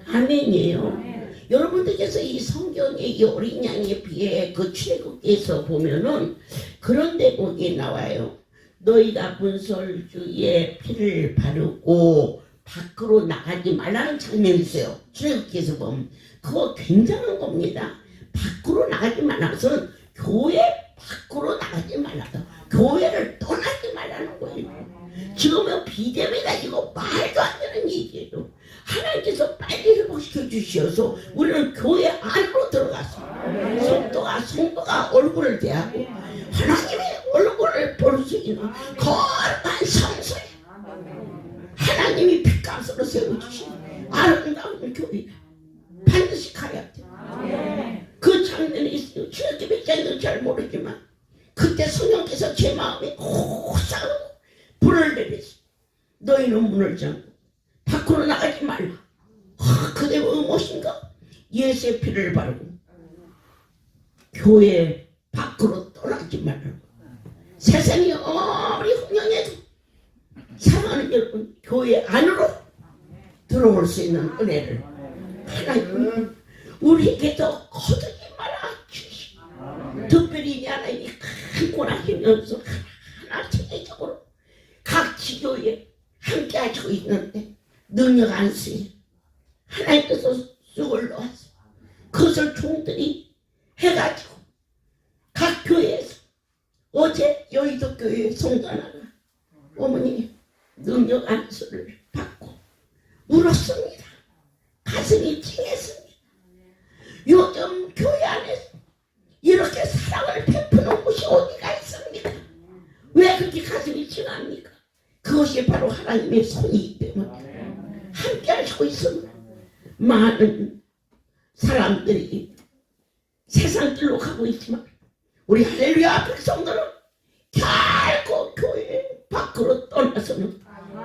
아멘이에요. 여러분들께서 이 성경의 이 어린 양에 비해 그 출애굽기에서 보면은 그런 대목이 나와요. 너희가 분설주에 피를 바르고 밖으로 나가지 말라는 장면이 있어요. 출애굽기에서 보면 그거 굉장한 겁니다. 밖으로 나가지 말라서 교회 밖으로 나가지 말라서 교회를 떠나지 말라는 거예요. 지금은 비대면 가지고 말도 안 되는 얘기예요. 하나님께서 빨리 회복시켜 주셔서 우리는 교회 안으로 들어갔어요. 성도가 얼굴을 대하고 하나님의 얼굴을 볼 수 있는 거룩한 성소에 하나님이 핏값으로 세워주신 아름다운 교회 반드시 가야 돼. 그 장면이 있어요. 출애굽기 몇 장인지 잘 모르지만 그때 성령께서 제 마음에 고사로 불을 내렸어. 너희는 문을 잠고 밖으로 나가지 말라. 그게 무엇인가? 예수의 피를 바르고 교회 밖으로 떠나지 말라고. 세상이 아무리 흉흉해도 사랑하는 여러분, 교회 안으로 들어올 수 있는 은혜를 하나님 우리에게도 거두지 말아 주시고 성도들이 하나님이 강권하시면서 하나 체계적으로 각 지교에 함께 하시고 있는데 능력 안 쓰여. 하나님께서 쑥을 놓았어. 그것을 종들이 해가지고 각 교회에서 어제 여의도 교회 성도 하나가 어머니 능력 안수를 받고 울었습니다. 가슴이 찡했습니다. 요즘 교회 안에서 이렇게 사랑을 베푸는 곳이 어디가 있습니까? 왜 그렇게 가슴이 찡합니까? 그것이 바로 하나님의 손이기 때문에 함께 하시고 있습니다. 많은 사람들이 세상 길로 가고 있지만 우리 할렐루야 백성들은 결코 교회 밖으로 떠나서는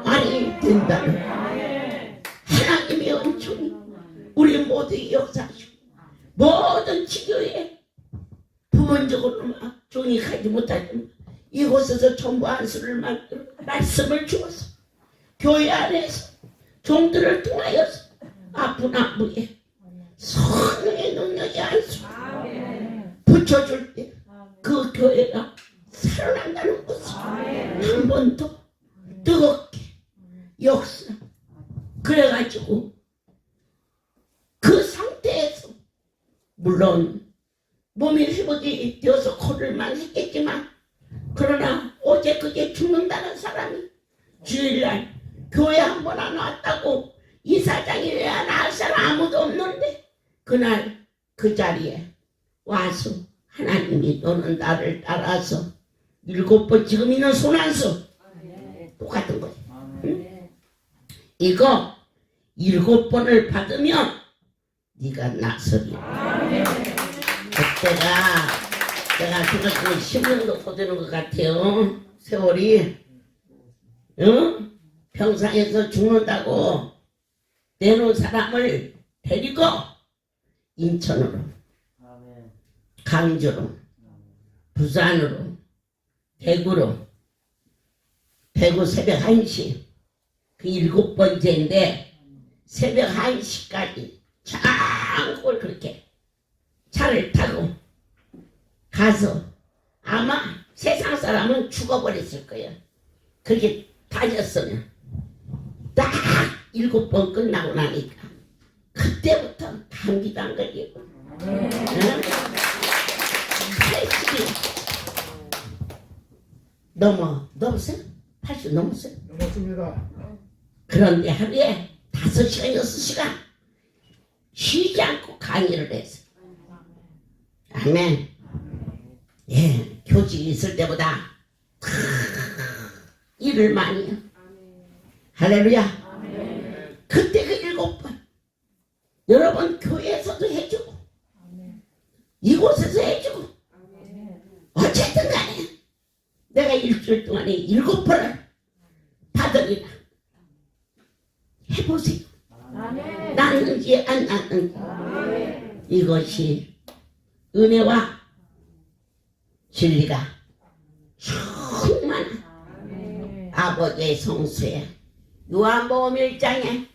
아니 된다는 하나님의 은총이 우리 모두의 역사시고 모든 지교에 부분적으로 종이 가지 못하지만 이곳에서 전부 안수를 만들어 말씀을 주어서 교회 안에서 종들을 통하여서 아픈 안부에 성령의 능력이 안수 붙여줄 때 그 교회가 살아난다는 것을 한 번 더 뜨겁게 역사 그래가지고 그 상태에서 물론 몸이 회복이 되어서 걸을만 했겠지만 그러나 어제 그게 죽는다는 사람이 주일날 교회 한 번 안 왔다고 이사장이 왜 안 할 사람 아무도 없는데 그날 그 자리에 와서 하나님이 너는 나를 따라서 7번 지금 있는 손안수 똑같은 거예요. 응? 이거 7번을 받으면 네가 나서리라. 그때가 내가 생각하면 10년도 더 되는 것 같아요. 세월이 응? 평상에서 죽는다고 내놓은 사람을 데리고 인천으로 강주로 부산으로 대구로 대구 새벽 1시 그 7번째인데 새벽 1시까지 장골 그렇게 차를 타고 가서 아마 세상 사람은 죽어버렸을 거예요. 그렇게 다녔으면 딱 7번 끝나고 나니까 그때부터 감기도 안 걸리고 80이 넘었어요? 80 넘었어요? 넘었습니다. 그런데 하루에 5시간 6시간 쉬지 않고 강의를 했어요. 아멘. 예, 교직이 있을 때보다 일을 많이 해요. 할렐루야. 그때 그 7번 여러분 교회에서도 해주고 이곳에서 해주고 어쨌든 간에 내가 일주일 동안에 7번을 받으리라. 해보세요. 낫는지 안 낫는지. 이것이 은혜와 진리가 충만한 아버지의 성수에 요한복음 1장에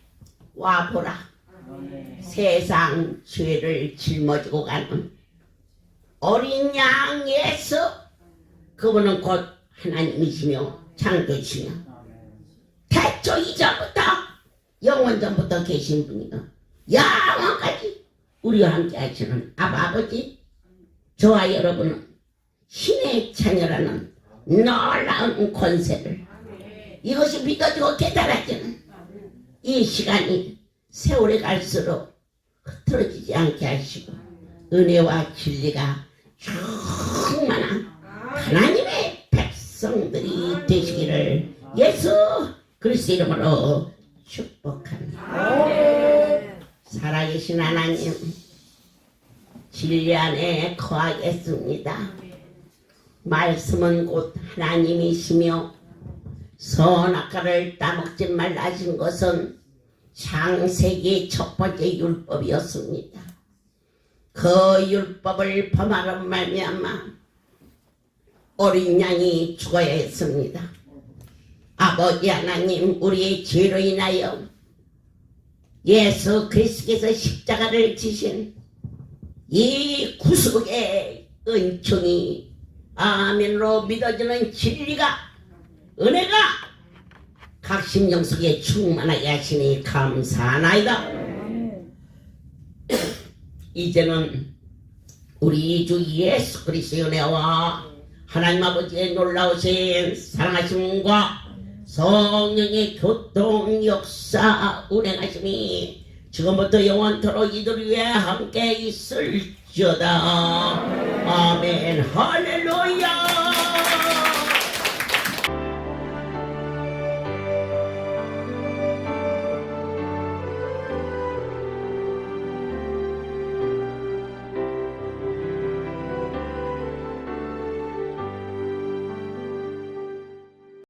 와보라. 세상 죄를 짊어지고 가는 어린 양 예수, 그분은 곧 하나님이시며 창조이시며 태초 이전부터 영원전부터 계신 분이고 영원까지 우리와 함께 하시는 아버지, 저와 여러분은 신의 자녀라는 놀라운 권세를 이것이 믿어지고 깨달아지는 이 시간이 세월이 갈수록 흐트러지지 않게 하시고 은혜와 진리가 충만한 하나님의 백성들이 되시기를 예수 그리스도 이름으로 축복합니다. 살아계신 하나님, 진리 안에 거하겠습니다. 말씀은 곧 하나님이시며 선악과를 따먹지 말라 하신 것은 창세기 첫 번째 율법이었습니다. 그 율법을 범하는 말미암아 어린 양이 죽어야 했습니다. 아버지 하나님, 우리의 죄로 인하여 예수 그리스도께서 십자가를 지신 이 구속의 은총이 아멘으로 믿어지는 진리가 은혜가 각 심령 속에 충만하게 하시니 감사하나이다. 이제는 우리 주 예수 그리스도의 은혜와 하나님 아버지의 놀라우신 사랑하심과 성령의 교통 역사 운행하심이 지금부터 영원토록 이들 위해 함께 있을지어다. 아멘. 할렐루야.